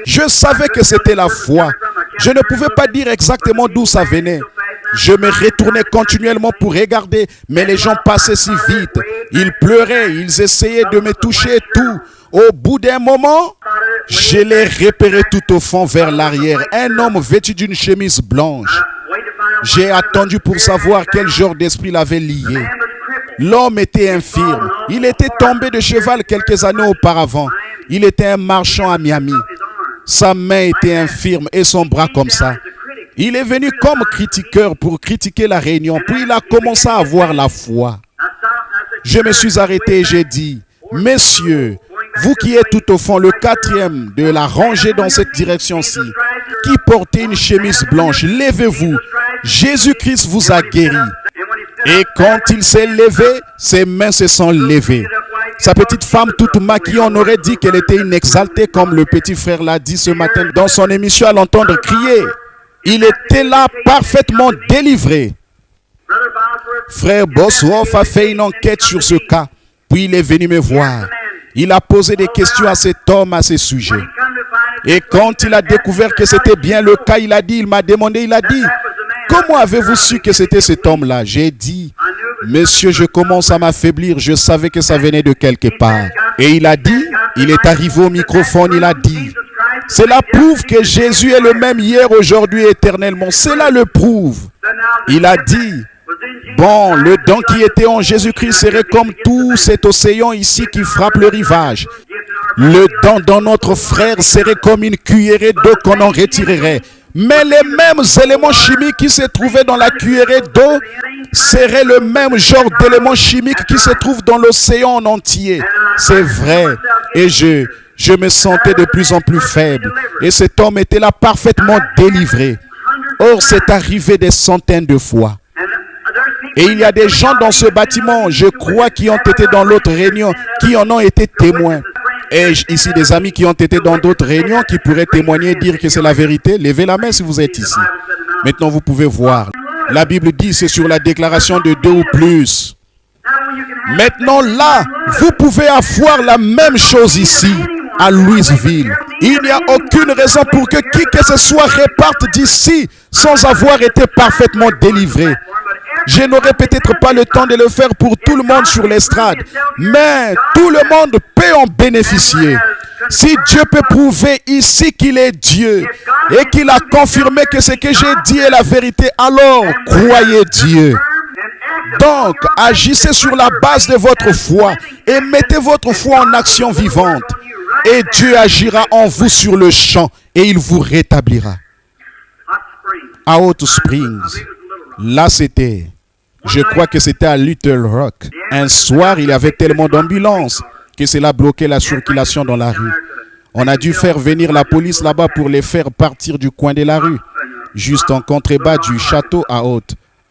Je savais que c'était la foi. Je ne pouvais pas dire exactement d'où ça venait. Je me retournais continuellement pour regarder, mais les gens passaient si vite. Ils pleuraient, ils essayaient de me toucher et tout. Au bout d'un moment, je les repérais tout au fond vers l'arrière. Un homme vêtu d'une chemise blanche. J'ai attendu pour savoir quel genre d'esprit l'avait lié. L'homme était infirme. Il était tombé de cheval quelques années auparavant. Il était un marchand à Miami. Sa main était infirme et son bras comme ça. Il est venu comme critiqueur pour critiquer la réunion. Puis il a commencé à avoir la foi. Je me suis arrêté et j'ai dit, « Messieurs, vous qui êtes tout au fond, le quatrième de la rangée dans cette direction-ci, qui portez une chemise blanche, levez-vous. Jésus-Christ vous a guéri. » Et quand il s'est levé, ses mains se sont levées. Sa petite femme toute maquillée, on aurait dit qu'elle était inexaltée, comme le petit frère l'a dit ce matin dans son émission à l'entendre crier. Il était là parfaitement délivré. Frère Bosworth a fait une enquête sur ce cas, puis il est venu me voir. Il a posé des questions à cet homme à ce sujet. Et quand il a découvert que c'était bien le cas, il m'a demandé, il a dit, « Comment avez-vous su que c'était cet homme-là » J'ai dit, « Monsieur, je commence à m'affaiblir, je savais que ça venait de quelque part. » Et il a dit, il est arrivé au microphone, il a dit, « Cela prouve que Jésus est le même hier, aujourd'hui et éternellement. » Cela le prouve. Il a dit, « Bon, le don qui était en Jésus-Christ serait comme tout cet océan ici qui frappe le rivage. Le don dans notre frère serait comme une cuillerée d'eau qu'on en retirerait. Mais les mêmes éléments chimiques qui se trouvaient dans la cuillerée d'eau seraient le même genre d'éléments chimiques qui se trouvent dans l'océan en entier. » C'est vrai. Et je me sentais de plus en plus faible. Et cet homme était là parfaitement délivré. Or, c'est arrivé des centaines de fois. Et il y a des gens dans ce bâtiment, je crois, qui ont été dans l'autre réunion, qui en ont été témoins. Et ici des amis qui ont été dans d'autres réunions, qui pourraient témoigner et dire que c'est la vérité. Levez la main si vous êtes ici. Maintenant, vous pouvez voir. La Bible dit, c'est sur la déclaration de 2 ou plus. Maintenant, là, vous pouvez avoir la même chose ici, à Louisville. Il n'y a aucune raison pour que qui que ce soit reparte d'ici sans avoir été parfaitement délivré. Je n'aurai peut-être pas le temps de le faire pour tout le monde sur l'estrade, mais tout le monde peut en bénéficier. Si Dieu peut prouver ici qu'il est Dieu et qu'il a confirmé que ce que j'ai dit est la vérité, alors croyez Dieu. Donc, agissez sur la base de votre foi et mettez votre foi en action vivante. Et Dieu agira en vous sur le champ et il vous rétablira. À Hot Springs, là c'était, je crois que c'était à Little Rock. Un soir, il y avait tellement d'ambulances que cela bloquait la circulation dans la rue. On a dû faire venir la police là-bas pour les faire partir du coin de la rue, juste en contrebas du château à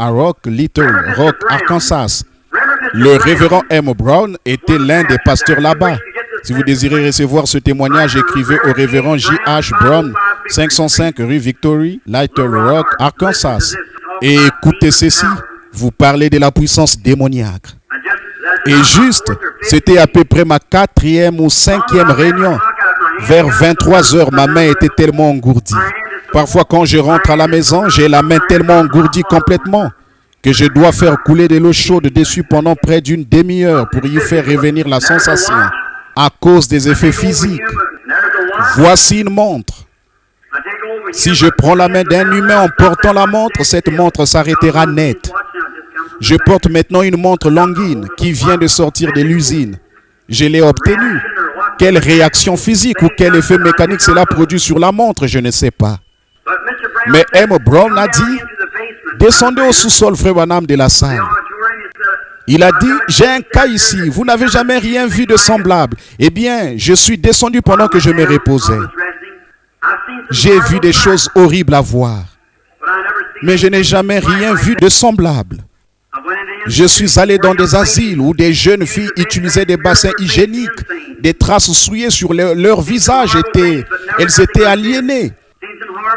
Rock, Little Rock, Arkansas. Le révérend M. Brown était l'un des pasteurs là-bas. Si vous désirez recevoir ce témoignage, écrivez au révérend J.H. Brown, 505 rue Victory, Little Rock, Arkansas. Et écoutez ceci, vous parlez de la puissance démoniaque. Et juste, c'était à peu près ma 4e ou 5e réunion. Vers 23 heures, ma main était tellement engourdie. Parfois, quand je rentre à la maison, j'ai la main tellement engourdie complètement que je dois faire couler de l'eau chaude dessus pendant près d'une demi-heure pour y faire revenir la sensation à cause des effets physiques. Voici une montre. Si je prends la main d'un humain en portant la montre, cette montre s'arrêtera net. Je porte maintenant une montre Longines qui vient de sortir de l'usine. Je l'ai obtenue. Quelle réaction physique ou quel effet mécanique cela produit sur la montre, je ne sais pas. Mais M. Brown a dit, descendez au sous-sol, frère Branham, de la salle. Il a dit, j'ai un cas ici, vous n'avez jamais rien vu de semblable. Eh bien, je suis descendu pendant que je me reposais. J'ai vu des choses horribles à voir, mais je n'ai jamais rien vu de semblable. Je suis allé dans des asiles où des jeunes filles utilisaient des bassins hygiéniques, des traces souillées sur leur visage, elles étaient aliénées.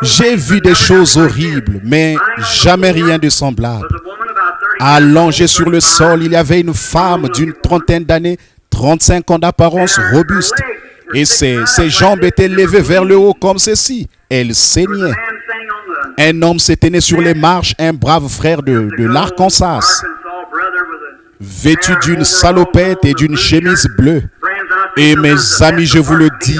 J'ai vu des choses horribles, mais jamais rien de semblable. Allongée sur le sol, il y avait une femme d'une trentaine d'années, 35 ans d'apparence, robuste. Et ses jambes étaient levées vers le haut comme ceci. Elle saignait. Un homme s'est tenu sur les marches, un brave frère de l'Arkansas, vêtu d'une salopette et d'une chemise bleue. Et mes amis, je vous le dis,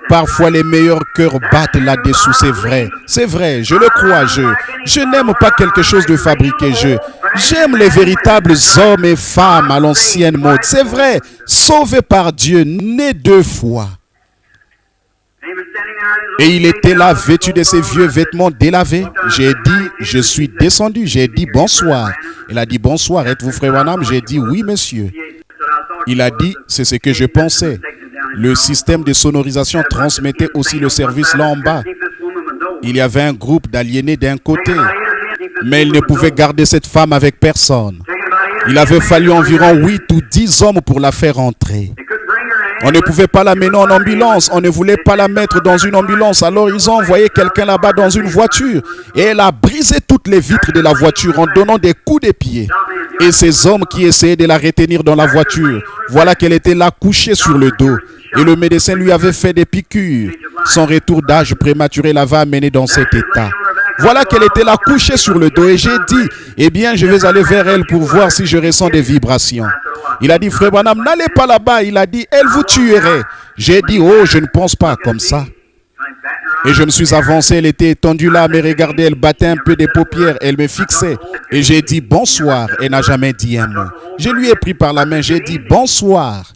parfois les meilleurs cœurs battent là-dessous, c'est vrai. C'est vrai, je le crois, je n'aime pas quelque chose de fabriqué, j'aime les véritables hommes et femmes à l'ancienne mode. C'est vrai, sauvés par Dieu, nés 2 fois. Et il était là, vêtu de ses vieux vêtements délavés. J'ai dit, je suis descendu, j'ai dit bonsoir. Il a dit bonsoir, êtes-vous frère Branham? J'ai dit oui monsieur. Il a dit, c'est ce que je pensais. Le système de sonorisation transmettait aussi le service là en bas. Il y avait un groupe d'aliénés d'un côté, mais il ne pouvait garder cette femme avec personne. Il avait fallu environ 8 ou 10 hommes pour la faire entrer. On ne pouvait pas la mener en ambulance, on ne voulait pas la mettre dans une ambulance, alors ils ont envoyé quelqu'un là-bas dans une voiture et elle a brisé toutes les vitres de la voiture en donnant des coups de pied. Et ces hommes qui essayaient de la retenir dans la voiture, voilà qu'elle était là couchée sur le dos et le médecin lui avait fait des piqûres. Son retour d'âge prématuré l'avait amenée dans cet état. Voilà qu'elle était là couchée sur le dos et j'ai dit, eh bien je vais aller vers elle pour voir si je ressens des vibrations. Il a dit, frère Branham, n'allez pas là-bas. Il a dit, elle vous tuerait. J'ai dit, oh, je ne pense pas comme ça. Et je me suis avancé, elle était étendue là, me regardait, elle battait un peu des paupières, elle me fixait. Et j'ai dit, bonsoir. Elle n'a jamais dit un mot. Je lui ai pris par la main, j'ai dit, bonsoir.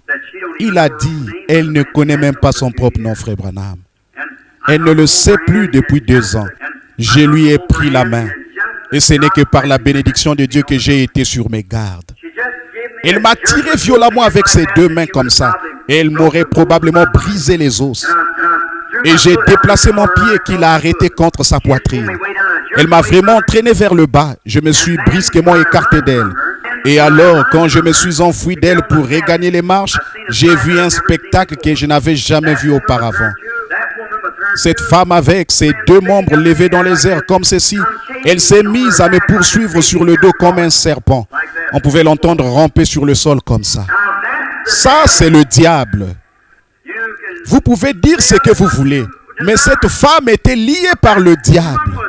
Il a dit, elle ne connaît même pas son propre nom, frère Branham. Elle ne le sait plus depuis 2 ans. Je lui ai pris la main. Et ce n'est que par la bénédiction de Dieu que j'ai été sur mes gardes. Elle m'a tiré violemment avec ses 2 mains comme ça. Et elle m'aurait probablement brisé les os. Et j'ai déplacé mon pied qu'il a arrêté contre sa poitrine. Elle m'a vraiment traîné vers le bas. Je me suis brusquement écarté d'elle. Et alors, quand je me suis enfoui d'elle pour regagner les marches, j'ai vu un spectacle que je n'avais jamais vu auparavant. Cette femme avec ses 2 membres levés dans les airs comme ceci, elle s'est mise à me poursuivre sur le dos comme un serpent. On pouvait l'entendre ramper sur le sol comme ça. Ça, c'est le diable. Vous pouvez dire ce que vous voulez, mais cette femme était liée par le diable.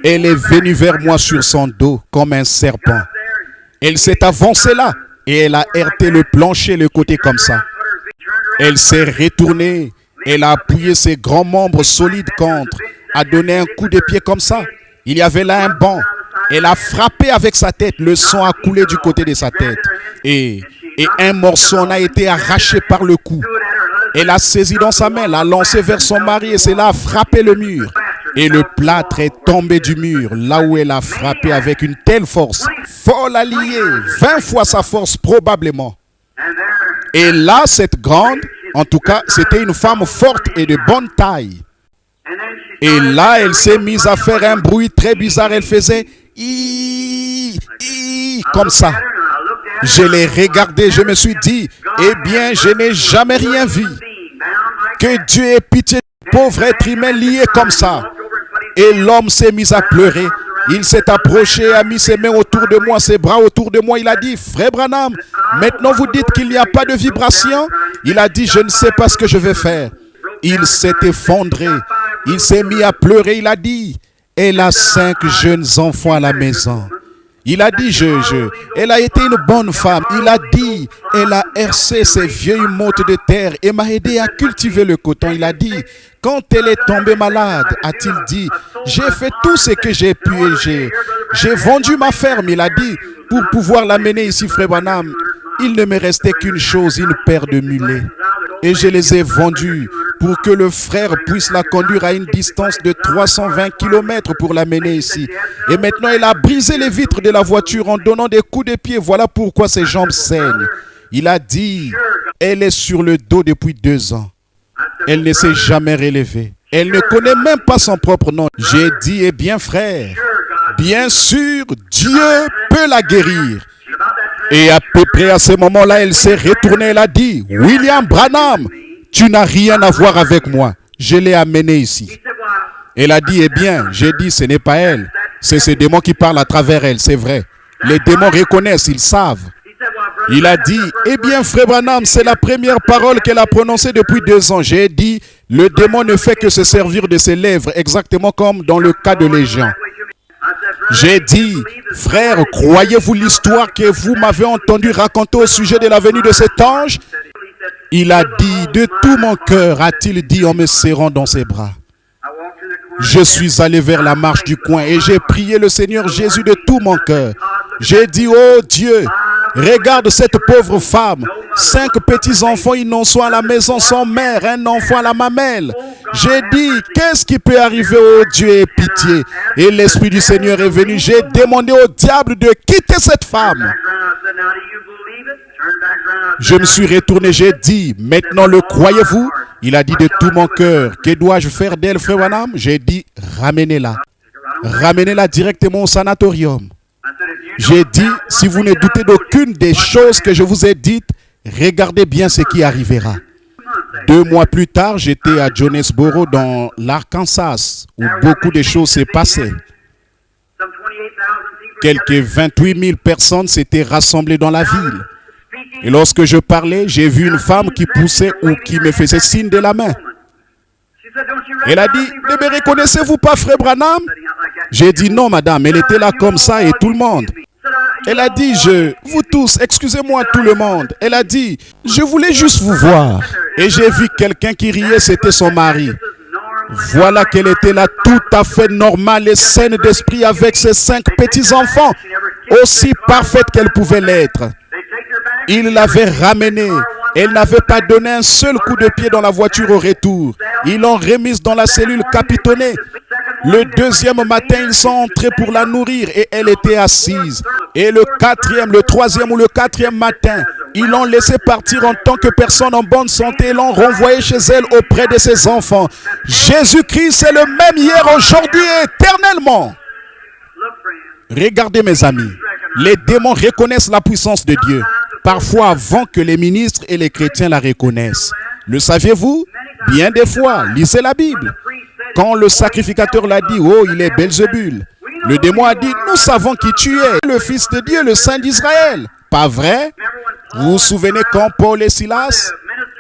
Elle est venue vers moi sur son dos comme un serpent. Elle s'est avancée là et elle a heurté le plancher le côté comme ça. Elle s'est retournée. Elle a appuyé ses grands membres solides contre, a donné un coup de pied comme ça. Il y avait là un banc. Elle a frappé avec sa tête. Le sang a coulé du côté de sa tête. Et un morceau en a été arraché par le cou. Elle a saisi dans sa main, l'a lancé vers son mari et cela a frappé le mur. Et le plâtre est tombé du mur, là où elle a frappé avec une telle force. Folle alliée, 20 fois sa force probablement. Et là, cette grande, en tout cas, c'était une femme forte et de bonne taille. Et là, elle s'est mise à faire un bruit très bizarre. Elle faisait comme ça. Je l'ai regardé, je me suis dit, eh bien, je n'ai jamais rien vu. Que Dieu ait pitié du pauvre être humain lié comme ça. Et l'homme s'est mis à pleurer. Il s'est approché, a mis ses mains autour de moi, ses bras autour de moi. Il a dit, frère Branham, maintenant vous dites qu'il n'y a pas de vibration. Il a dit, je ne sais pas ce que je vais faire. Il s'est effondré. Il s'est mis à pleurer. Il a dit, elle a 5 jeunes enfants à la maison. Il a dit, elle a été une bonne femme. Il a dit, elle a hercé ses vieilles mottes de terre et m'a aidé à cultiver le coton. Il a dit, quand elle est tombée malade, a-t-il dit, j'ai fait tout ce que j'ai pu et j'ai vendu ma ferme. Il a dit, pour pouvoir l'amener ici, frère Branham, il ne me restait qu'une chose, une paire de mulets. Et je les ai vendus pour que le frère puisse la conduire à une distance de 320 km pour l'amener ici. Et maintenant, elle a brisé les vitres de la voiture en donnant des coups de pied. Voilà pourquoi ses jambes saignent. Il a dit, elle est sur le dos depuis 2 ans. Elle ne s'est jamais relevée. Elle ne connaît même pas son propre nom. J'ai dit, eh bien frère, bien sûr, Dieu peut la guérir. Et à peu près à ce moment-là, elle s'est retournée, elle a dit, William Branham, tu n'as rien à voir avec moi. Je l'ai amenée ici. Elle a dit, eh bien, j'ai dit, ce n'est pas elle. C'est ces démons qui parlent à travers elle, c'est vrai. Les démons reconnaissent, ils savent. Il a dit, eh bien, frère Branham, c'est la première parole qu'elle a prononcée depuis 2 ans. J'ai dit, le démon ne fait que se servir de ses lèvres, exactement comme dans le cas de Légion. J'ai dit, frère, croyez-vous l'histoire que vous m'avez entendu raconter au sujet de la venue de cet ange? Il a dit, de tout mon cœur, a-t-il dit en me serrant dans ses bras. Je suis allé vers la marche du coin et j'ai prié le Seigneur Jésus de tout mon cœur. J'ai dit, oh Dieu, regarde cette pauvre femme. 5 petits-enfants innocents à la maison sans mère, un enfant à la mamelle. J'ai dit, qu'est-ce qui peut arriver, oh Dieu, aie pitié. Et l'Esprit du Seigneur est venu. J'ai demandé au diable de quitter cette femme. Je me suis retourné, j'ai dit, maintenant le croyez-vous? Il a dit de tout mon cœur, que dois-je faire d'elle, frère Branham? J'ai dit, ramenez-la. Ramenez-la directement au sanatorium. J'ai dit, si vous ne doutez d'aucune des choses que je vous ai dites, regardez bien ce qui arrivera. 2 mois plus tard, j'étais à Jonesboro dans l'Arkansas, où beaucoup de choses s'est passées. Quelques 28 000 personnes s'étaient rassemblées dans la ville. Et lorsque je parlais, j'ai vu une femme qui poussait ou qui me faisait signe de la main. Elle a dit, ne me reconnaissez-vous pas, frère Branham? J'ai dit, non, madame, elle était là comme ça et tout le monde. Elle a dit, vous tous, excusez-moi tout le monde. Elle a dit, je voulais juste vous voir. Et j'ai vu quelqu'un qui riait, c'était son mari. Voilà qu'elle était là tout à fait normale et saine d'esprit avec ses 5 petits-enfants, aussi parfaite qu'elle pouvait l'être. Il l'avait ramenée. Elle n'avait pas donné un seul coup de pied dans la voiture au retour. Ils l'ont remise dans la cellule capitonnée. Le 2e matin, ils sont entrés pour la nourrir et elle était assise. Et le 3e ou le 4e matin, ils l'ont laissée partir en tant que personne en bonne santé et l'ont renvoyée chez elle auprès de ses enfants. Jésus-Christ est le même hier, aujourd'hui et éternellement. Regardez mes amis, les démons reconnaissent la puissance de Dieu, parfois avant que les ministres et les chrétiens la reconnaissent. Le saviez-vous? Bien des fois, lisez la Bible. Quand le sacrificateur l'a dit, oh, il est Belzébul. Le démon a dit, nous savons qui tu es, le Fils de Dieu, le Saint d'Israël. Pas vrai? Vous vous souvenez quand Paul et Silas,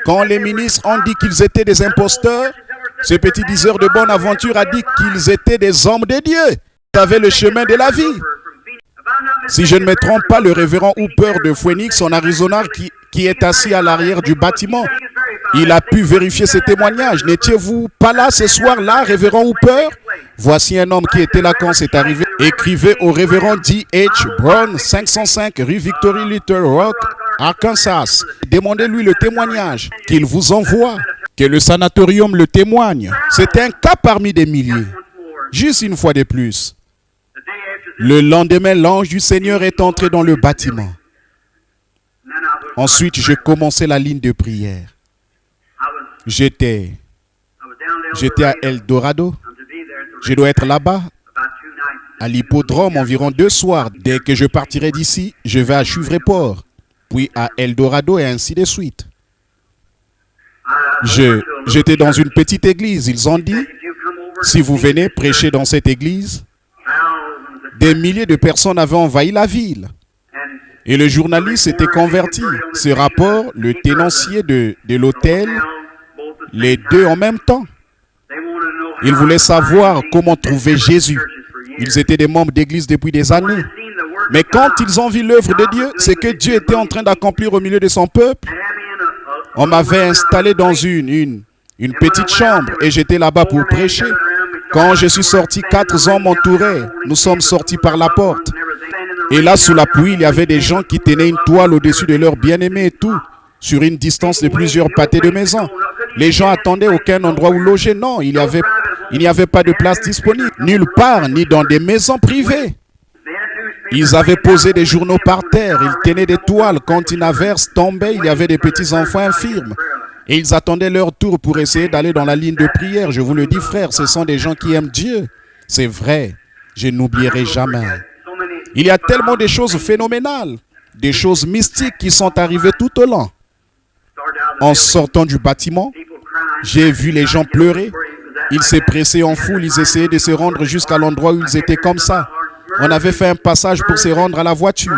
quand les ministres ont dit qu'ils étaient des imposteurs, ce petit diseur de bonne aventure a dit qu'ils étaient des hommes de Dieu. Ils avaient le chemin de la vie. Si je ne me trompe pas, le révérend Hooper de Phoenix en Arizona qui est assis à l'arrière du bâtiment, il a pu vérifier ces témoignages. N'étiez-vous pas là ce soir-là, révérend Hooper? Voici un homme qui était là quand c'est arrivé. Écrivez au révérend D.H. Brown, 505 rue Victory Little Rock, Arkansas. Demandez-lui le témoignage qu'il vous envoie, que le sanatorium le témoigne. C'est un cas parmi des milliers. Juste une fois de plus. Le lendemain, l'ange du Seigneur est entré dans le bâtiment. Ensuite, je commençais la ligne de prière. J'étais à Eldorado. Je dois être là-bas, à l'hippodrome, environ 2 soirs. Dès que je partirai d'ici, je vais à Shreveport, puis à Eldorado et ainsi de suite. J'étais dans une petite église. Ils ont dit, si vous venez prêcher dans cette église, des milliers de personnes avaient envahi la ville. Et le journaliste s'était converti. Ce rapport, le tenancier de l'hôtel, les deux en même temps. Ils voulaient savoir comment trouver Jésus. Ils étaient des membres d'église depuis des années. Mais quand ils ont vu l'œuvre de Dieu, c'est que Dieu était en train d'accomplir au milieu de son peuple. On m'avait installé dans une petite chambre et j'étais là-bas pour prêcher. Quand je suis sorti, 4 hommes m'entouraient. Nous sommes sortis par la porte. Et là, sous la pluie, il y avait des gens qui tenaient une toile au-dessus de leur bien-aimé et tout, sur une distance de plusieurs pâtés de maison. Les gens attendaient aucun endroit où loger. Non, il n'y avait pas de place disponible, nulle part, ni dans des maisons privées. Ils avaient posé des journaux par terre, ils tenaient des toiles. Quand une averse tombait, il y avait des petits-enfants infirmes. Et ils attendaient leur tour pour essayer d'aller dans la ligne de prière. Je vous le dis, frère, ce sont des gens qui aiment Dieu. C'est vrai, je n'oublierai jamais. Il y a tellement de choses phénoménales, des choses mystiques qui sont arrivées tout au long. En sortant du bâtiment, j'ai vu les gens pleurer. Ils se pressaient en foule, ils essayaient de se rendre jusqu'à l'endroit où ils étaient comme ça. On avait fait un passage pour se rendre à la voiture.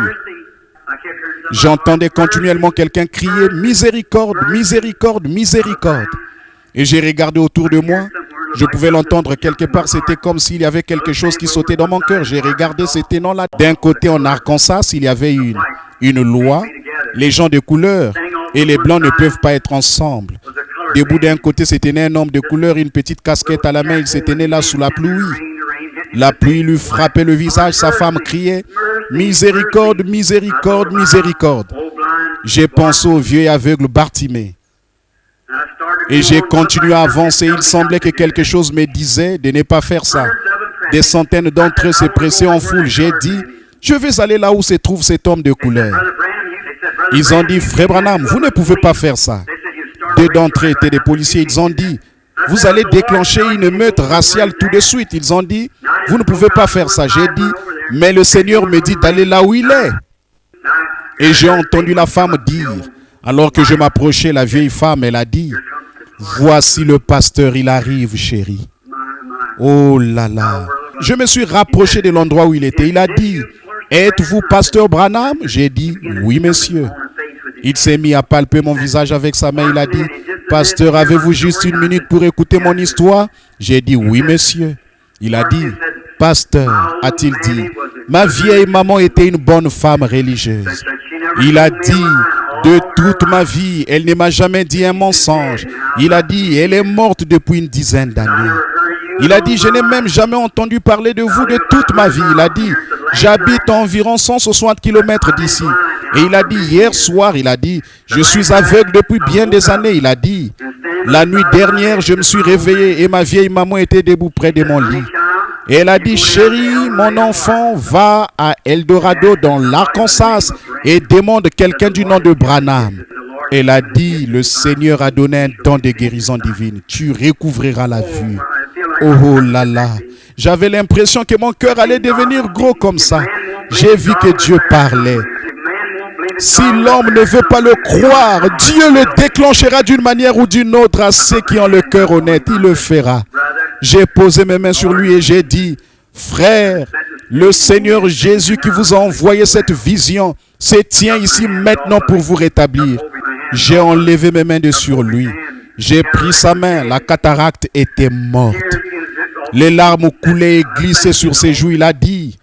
J'entendais continuellement quelqu'un crier « Miséricorde, miséricorde, miséricorde ». Et j'ai regardé autour de moi. Je pouvais l'entendre quelque part. C'était comme s'il y avait quelque chose qui sautait dans mon cœur. J'ai regardé, c'était non là. D'un côté, en Arkansas, il y avait une loi. Les gens de couleur et les blancs ne peuvent pas être ensemble. Debout d'un côté, se tenait un homme de couleur, une petite casquette à la main. Il se tenait là sous la pluie. La pluie lui frappait le visage. Sa femme criait « Miséricorde, miséricorde, miséricorde ». J'ai pensé au vieux et aveugle Bartimée. Et j'ai continué à avancer. Il semblait que quelque chose me disait de ne pas faire ça. Des centaines d'entre eux se pressaient en foule. J'ai dit, je vais aller là où se trouve cet homme de couleur. Ils ont dit, Frère Branham, vous ne pouvez pas faire ça. Deux d'entre eux étaient des policiers. Ils ont dit, vous allez déclencher une meute raciale tout de suite. Ils ont dit, vous ne pouvez pas faire ça. J'ai dit, mais le Seigneur me dit d'aller là où il est. Et j'ai entendu la femme dire, alors que je m'approchais, la vieille femme, elle a dit, voici le pasteur, il arrive, chérie. Oh là là. Je me suis rapproché de l'endroit où il était. Il a dit, êtes-vous pasteur Branham? J'ai dit, oui, monsieur. Il s'est mis à palper mon visage avec sa main. Il a dit, pasteur, avez-vous juste une minute pour écouter mon histoire? J'ai dit, oui, monsieur. Il a dit, pasteur, a-t-il dit, ma vieille maman était une bonne femme religieuse. Il a dit, de toute ma vie, elle ne m'a jamais dit un mensonge. Il a dit, elle est morte depuis une dizaine d'années. Il a dit, je n'ai même jamais entendu parler de vous de toute ma vie. Il a dit, j'habite à environ 160 km d'ici. Et il a dit, hier soir, il a dit, je suis aveugle depuis bien des années. Il a dit, la nuit dernière, je me suis réveillé et ma vieille maman était debout près de mon lit. Et elle a dit, chérie, mon enfant, va à Eldorado dans l'Arkansas et demande quelqu'un du nom de Branham. Elle a dit, le Seigneur a donné un don de guérison divine. Tu recouvriras la vue. Oh là là. J'avais l'impression que mon cœur allait devenir gros comme ça. J'ai vu que Dieu parlait. Si l'homme ne veut pas le croire, Dieu le déclenchera d'une manière ou d'une autre à ceux qui ont le cœur honnête. Il le fera. J'ai posé mes mains sur lui et j'ai dit, frère, le Seigneur Jésus qui vous a envoyé cette vision se tient ici maintenant pour vous rétablir. J'ai enlevé mes mains de sur lui. J'ai pris sa main, la cataracte était morte. Les larmes coulaient et glissaient sur ses joues. Il a dit,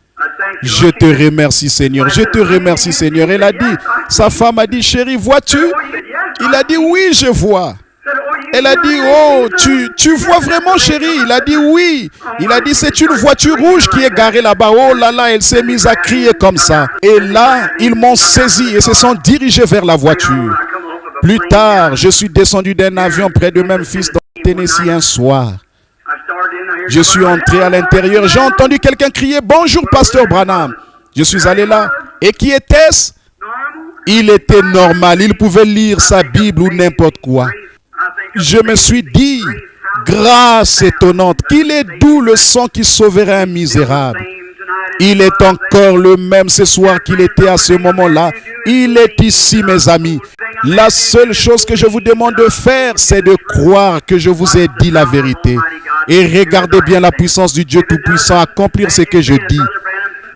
je te remercie Seigneur, je te remercie Seigneur. Elle a dit, sa femme a dit, chérie, vois-tu? Il a dit, oui, je vois. Elle a dit, oh, tu vois vraiment chérie? Il a dit, oui. Il a dit, c'est une voiture rouge qui est garée là-bas. Oh là là, elle s'est mise à crier comme ça. Et là, ils m'ont saisi et se sont dirigés vers la voiture. Plus tard, je suis descendu d'un avion près de Memphis dans le Tennessee un soir. Je suis entré à l'intérieur. J'ai entendu quelqu'un crier, bonjour pasteur Branham. Je suis allé là. Et qui était-ce? Il était normal. Il pouvait lire sa Bible ou n'importe quoi. Je me suis dit, grâce étonnante, qu'il est doux le sang qui sauverait un misérable. Il est encore le même ce soir qu'il était à ce moment-là. Il est ici, mes amis. La seule chose que je vous demande de faire, c'est de croire que je vous ai dit la vérité. Et regardez bien la puissance du Dieu Tout-Puissant accomplir ce que je dis.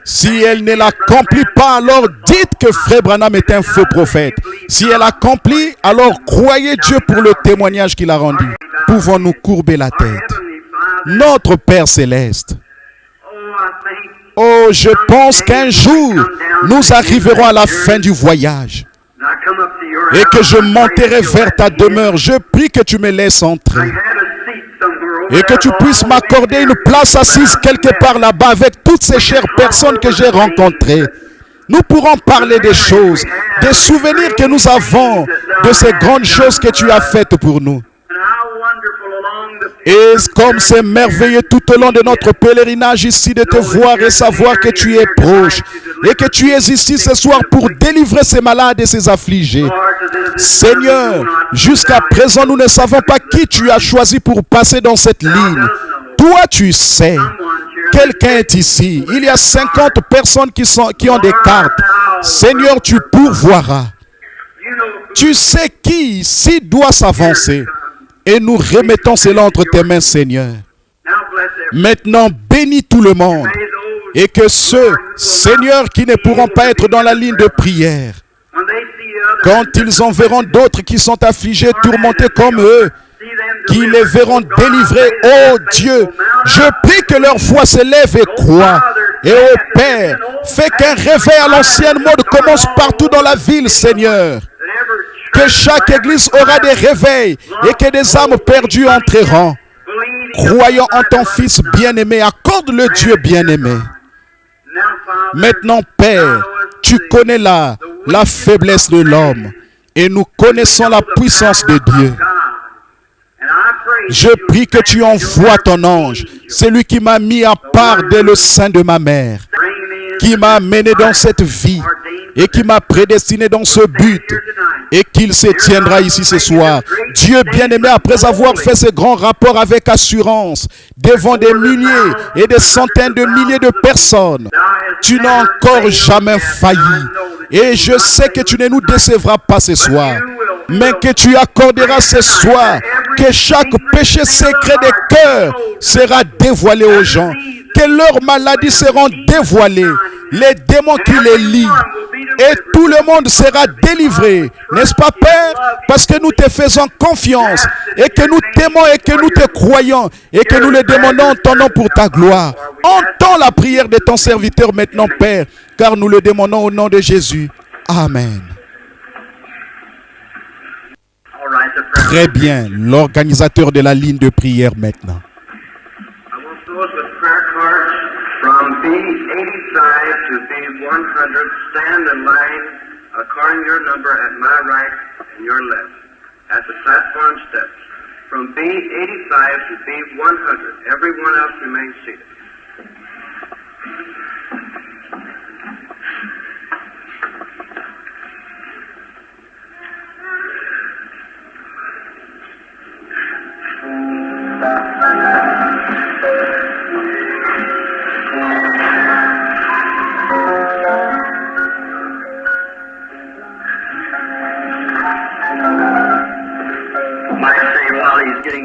Si elle ne l'accomplit pas, alors dites que Frère Branham est un faux prophète. Si elle accomplit, alors croyez Dieu pour le témoignage qu'il a rendu. Pouvons-nous courber la tête? Notre Père Céleste, oh, je pense qu'un jour, nous arriverons à la fin du voyage et que je monterai vers ta demeure. Je prie que tu me laisses entrer et que tu puisses m'accorder une place assise quelque part là-bas avec toutes ces chères personnes que j'ai rencontrées. Nous pourrons parler des choses, des souvenirs que nous avons de ces grandes choses que tu as faites pour nous. Et comme c'est merveilleux tout au long de notre pèlerinage ici de te voir et savoir que tu es proche et que tu es ici ce soir pour délivrer ces malades et ces affligés. Seigneur, jusqu'à présent, nous ne savons pas qui tu as choisi pour passer dans cette ligne. Toi, tu sais. Quelqu'un est ici. Il y a 50 personnes qui ont des cartes. Seigneur, tu pourvoiras. Tu sais qui ici doit s'avancer. Et nous remettons cela entre tes mains, Seigneur. Maintenant, bénis tout le monde. Et que ceux, Seigneur, qui ne pourront pas être dans la ligne de prière, quand ils en verront d'autres qui sont affligés, tourmentés comme eux, qui les verront délivrés, oh Dieu, je prie que leur foi s'élève et croit. Et oh Père, fais qu'un réveil à l'ancienne mode commence partout dans la ville, Seigneur. Que chaque église aura des réveils et que des âmes perdues entreront. Croyant en ton Fils bien-aimé, accorde-le Dieu bien-aimé. Maintenant, Père, tu connais la faiblesse de l'homme et nous connaissons la puissance de Dieu. Je prie que tu envoies ton ange, celui qui m'a mis à part dès le sein de ma mère, qui m'a amené dans cette vie et qui m'a prédestiné dans ce but, et qu'il se tiendra ici ce soir. Dieu bien-aimé, après avoir fait ce grand rapport avec assurance devant des milliers et des centaines de milliers de personnes, tu n'as encore jamais failli. Et je sais que tu ne nous décevras pas ce soir, mais que tu accorderas ce soir que chaque péché secret des cœurs sera dévoilé aux gens, que leurs maladies seront dévoilées, les démons qui les lient, et tout le monde sera délivré, n'est-ce pas, Père? Parce que nous te faisons confiance, et que nous t'aimons, et que nous te croyons, et que nous le demandons en ton nom pour ta gloire. Entends la prière de ton serviteur maintenant, Père, car nous le demandons au nom de Jésus. Amen. Très bien, l'organisateur de la ligne de prière maintenant. From B85 to B100, stand in line according your number at my right and your left at the platform steps. From B85 to B100, everyone else remains seated.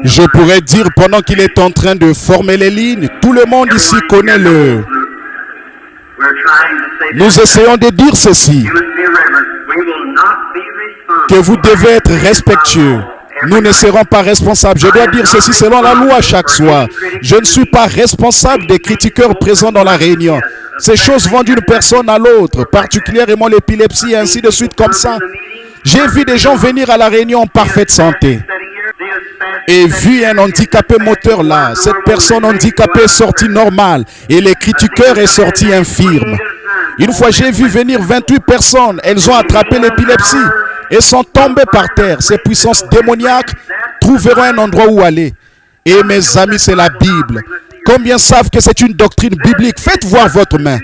Je pourrais dire pendant qu'il est en train de former les lignes, tout le monde ici connaît le... Nous essayons de dire ceci, que vous devez être respectueux. Nous ne serons pas responsables. Je dois dire ceci selon la loi chaque soir. Je ne suis pas responsable des critiqueurs présents dans la réunion. Ces choses vont d'une personne à l'autre, particulièrement l'épilepsie et ainsi de suite comme ça. J'ai vu des gens venir à la réunion en parfaite santé. Et vu un handicapé moteur là, cette personne handicapée est sortie normale et le critiqueur est sorti infirme. Une fois j'ai vu venir 28 personnes, elles ont attrapé l'épilepsie et sont tombées par terre. Ces puissances démoniaques trouveront un endroit où aller. Et mes amis, c'est la Bible. Combien savent que c'est une doctrine biblique? Faites voir votre main.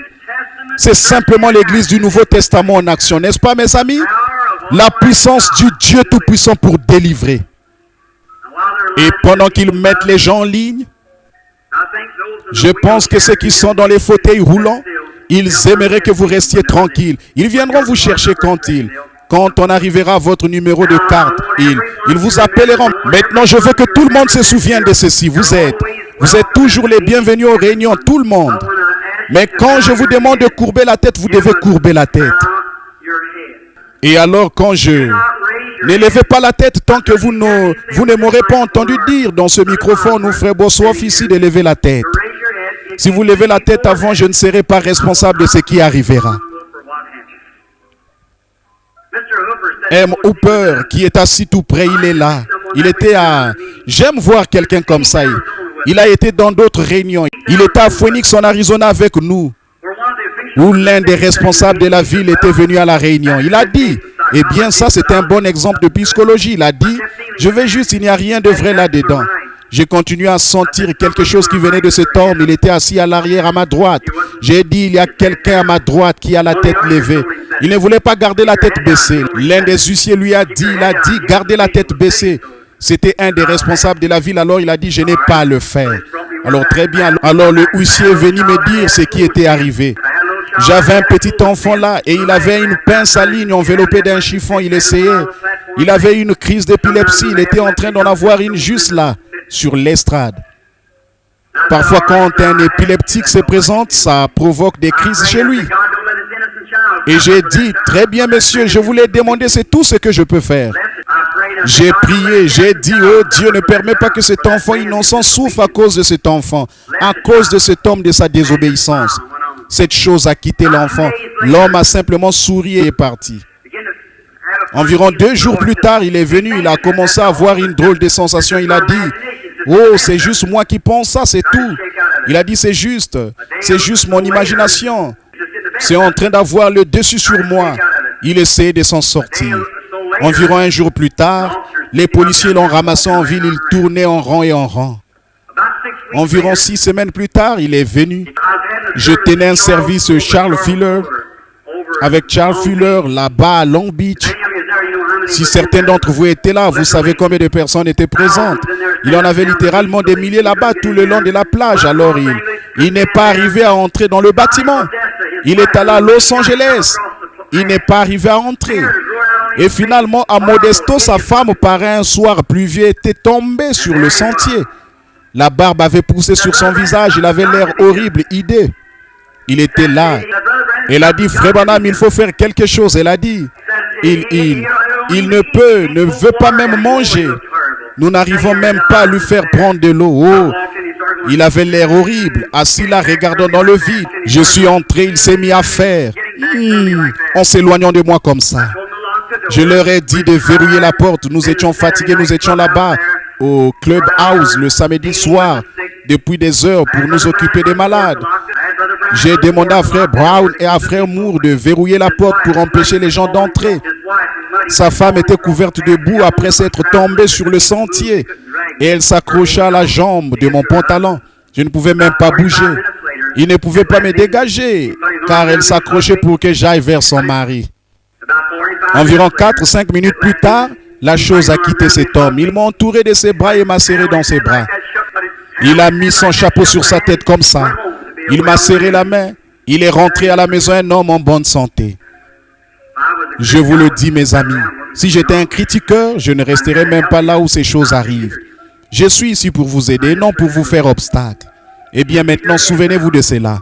C'est simplement l'église du Nouveau Testament en action, n'est-ce pas mes amis? La puissance du Dieu Tout-Puissant pour délivrer. Et pendant qu'ils mettent les gens en ligne, je pense que ceux qui sont dans les fauteuils roulants, ils aimeraient que vous restiez tranquilles. Ils viendront vous chercher quand on arrivera à votre numéro de carte, ils vous appelleront. Maintenant, je veux que tout le monde se souvienne de ceci. Vous êtes toujours les bienvenus aux réunions, tout le monde. Mais quand je vous demande de courber la tête, vous devez courber la tête. Et alors, quand n'élevez pas la tête tant que vous ne m'aurez pas entendu dire dans ce microphone ou frère Bossoff ici de lever la tête. Si vous levez la tête avant, je ne serai pas responsable de ce qui arrivera. M. Hooper, qui est assis tout près, il est là. J'aime voir quelqu'un comme ça. Il a été dans d'autres réunions. Il était à Phoenix en Arizona avec nous, où l'un des responsables de la ville était venu à la réunion. Il a dit, eh bien ça c'est un bon exemple de psychologie. Il a dit, je vais juste, il n'y a rien de vrai là-dedans. J'ai continué à sentir quelque chose qui venait de cet homme. Il était assis à l'arrière à ma droite. J'ai dit, il y a quelqu'un à ma droite qui a la tête levée. Il ne voulait pas garder la tête baissée. L'un des huissiers lui a dit, gardez la tête baissée. C'était un des responsables de la ville. Alors il a dit, je n'ai pas à le faire. Alors très bien. Alors le huissier est venu me dire ce qui était arrivé. J'avais un petit enfant là et il avait une pince à ligne enveloppée d'un chiffon. Il essayait. Il avait une crise d'épilepsie. Il était en train d'en avoir une juste là, sur l'estrade. Parfois, quand un épileptique se présente, ça provoque des crises chez lui. Et j'ai dit, très bien, monsieur, je vous l'ai demandé, c'est tout ce que je peux faire. J'ai prié, j'ai dit, oh Dieu, ne permet pas que cet enfant innocent souffre à cause de cet enfant, à cause de cet homme de sa désobéissance. Cette chose a quitté l'enfant. L'homme a simplement souri et est parti. Environ 2 jours plus tard, il est venu, il a commencé à avoir une drôle de sensation. Il a dit, oh, c'est juste moi qui pense ça, c'est tout. Il a dit, c'est juste mon imagination. C'est en train d'avoir le dessus sur moi. Il essaie de s'en sortir. Environ 1 jour plus tard, les policiers l'ont ramassé en ville, il tournait en rang et en rang. Environ 6 semaines plus tard, il est venu. Je tenais un service Charles Fuller, avec Charles Fuller là-bas à Long Beach. Si certains d'entre vous étaient là, vous savez combien de personnes étaient présentes. Il en avait littéralement des milliers là-bas tout le long de la plage. Alors il n'est pas arrivé à entrer dans le bâtiment. Il est allé à Los Angeles. Il n'est pas arrivé à entrer. Et finalement, à Modesto, sa femme, paraît un soir pluvieux, était tombée sur le sentier. La barbe avait poussé sur son visage. Il avait l'air horrible, hideux. Il était là. Elle a dit, frère Branham, il faut faire quelque chose. Elle a dit, il ne veut pas même manger. Nous n'arrivons même pas à lui faire prendre de l'eau. Oh, il avait l'air horrible, assis là, regardant dans le vide. Je suis entré, il s'est mis à faire. En s'éloignant de moi comme ça. Je leur ai dit de verrouiller la porte. Nous étions fatigués, nous étions là-bas au Clubhouse le samedi soir, depuis des heures pour nous occuper des malades. J'ai demandé à frère Brown et à frère Moore de verrouiller la porte pour empêcher les gens d'entrer. Sa femme était couverte de boue après s'être tombée sur le sentier et elle s'accrocha à la jambe de mon pantalon. Je ne pouvais même pas bouger. Il ne pouvait pas me dégager car elle s'accrochait pour que j'aille vers son mari. Environ 4-5 minutes plus tard, la chose a quitté cet homme. Il m'a entouré de ses bras et m'a serré dans ses bras. Il a mis son chapeau sur sa tête comme ça. Il m'a serré la main. Il est rentré à la maison un homme en bonne santé. Je vous le dis, mes amis, si j'étais un critiqueur, je ne resterais même pas là où ces choses arrivent. Je suis ici pour vous aider, non pour vous faire obstacle. Eh bien maintenant, souvenez-vous de cela.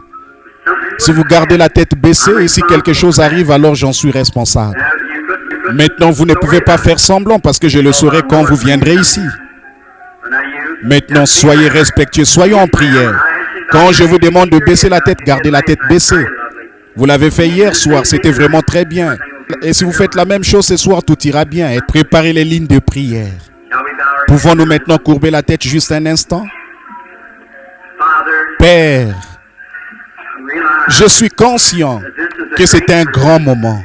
Si vous gardez la tête baissée et si quelque chose arrive, alors j'en suis responsable. Maintenant, vous ne pouvez pas faire semblant parce que je le saurai quand vous viendrez ici. Maintenant, soyez respectueux, soyons en prière. Quand je vous demande de baisser la tête, gardez la tête baissée. Vous l'avez fait hier soir, c'était vraiment très bien. Et si vous faites la même chose ce soir, tout ira bien. Et préparez les lignes de prière. Pouvons-nous maintenant courber la tête juste un instant? Père, je suis conscient que c'est un grand moment.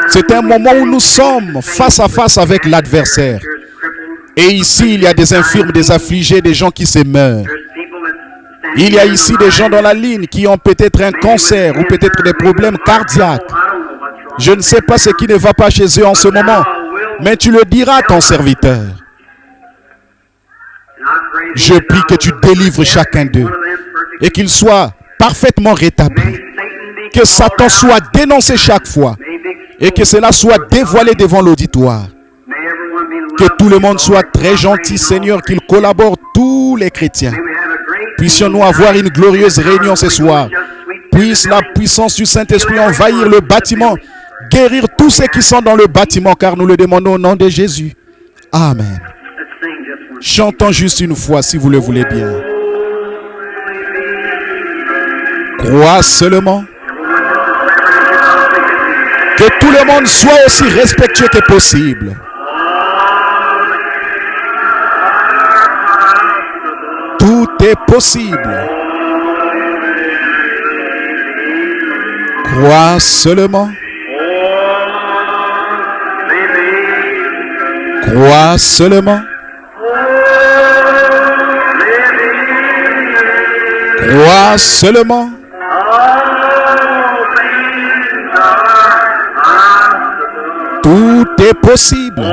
C'est un moment où nous sommes face à face avec l'adversaire. Et ici, il y a des infirmes, des affligés, des gens qui se meurent. Il y a ici des gens dans la ligne qui ont peut-être un cancer ou peut-être des problèmes cardiaques. Je ne sais pas ce qui ne va pas chez eux en ce moment, mais tu le diras à ton serviteur. Je prie que tu délivres chacun d'eux et qu'ils soient parfaitement rétablis. Que Satan soit dénoncé chaque fois et que cela soit dévoilé devant l'auditoire. Que tout le monde soit très gentil, Seigneur, qu'il collabore, tous les chrétiens. Puissions-nous avoir une glorieuse réunion ce soir. Puisse la puissance du Saint-Esprit envahir le bâtiment, guérir tous ceux qui sont dans le bâtiment, car nous le demandons au nom de Jésus. Amen. Chantons juste une fois, si vous le voulez bien. Crois seulement. Que tout le monde soit aussi respectueux que possible. Tout est possible. Crois seulement. Crois seulement. Crois seulement. Tout est possible.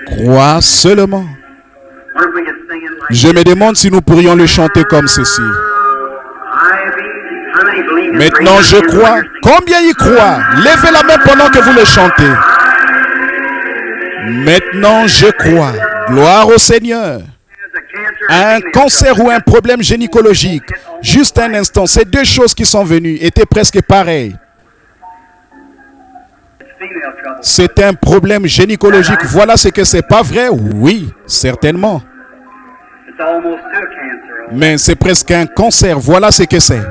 Crois seulement. Je me demande si nous pourrions le chanter comme ceci. Maintenant je crois. Combien y croient? Levez la main pendant que vous le chantez. Maintenant, je crois. Gloire au Seigneur. Un cancer ou un problème gynécologique. Juste un instant, ces deux choses qui sont venues étaient presque pareilles. C'est un problème gynécologique. Voilà ce que c'est, pas vrai? Oui, certainement. Mais c'est presque un cancer. Voilà ce que c'est.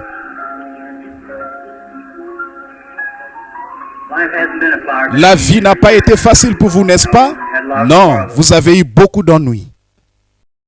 La vie n'a pas été facile pour vous, n'est-ce pas? Non, vous avez eu beaucoup d'ennuis.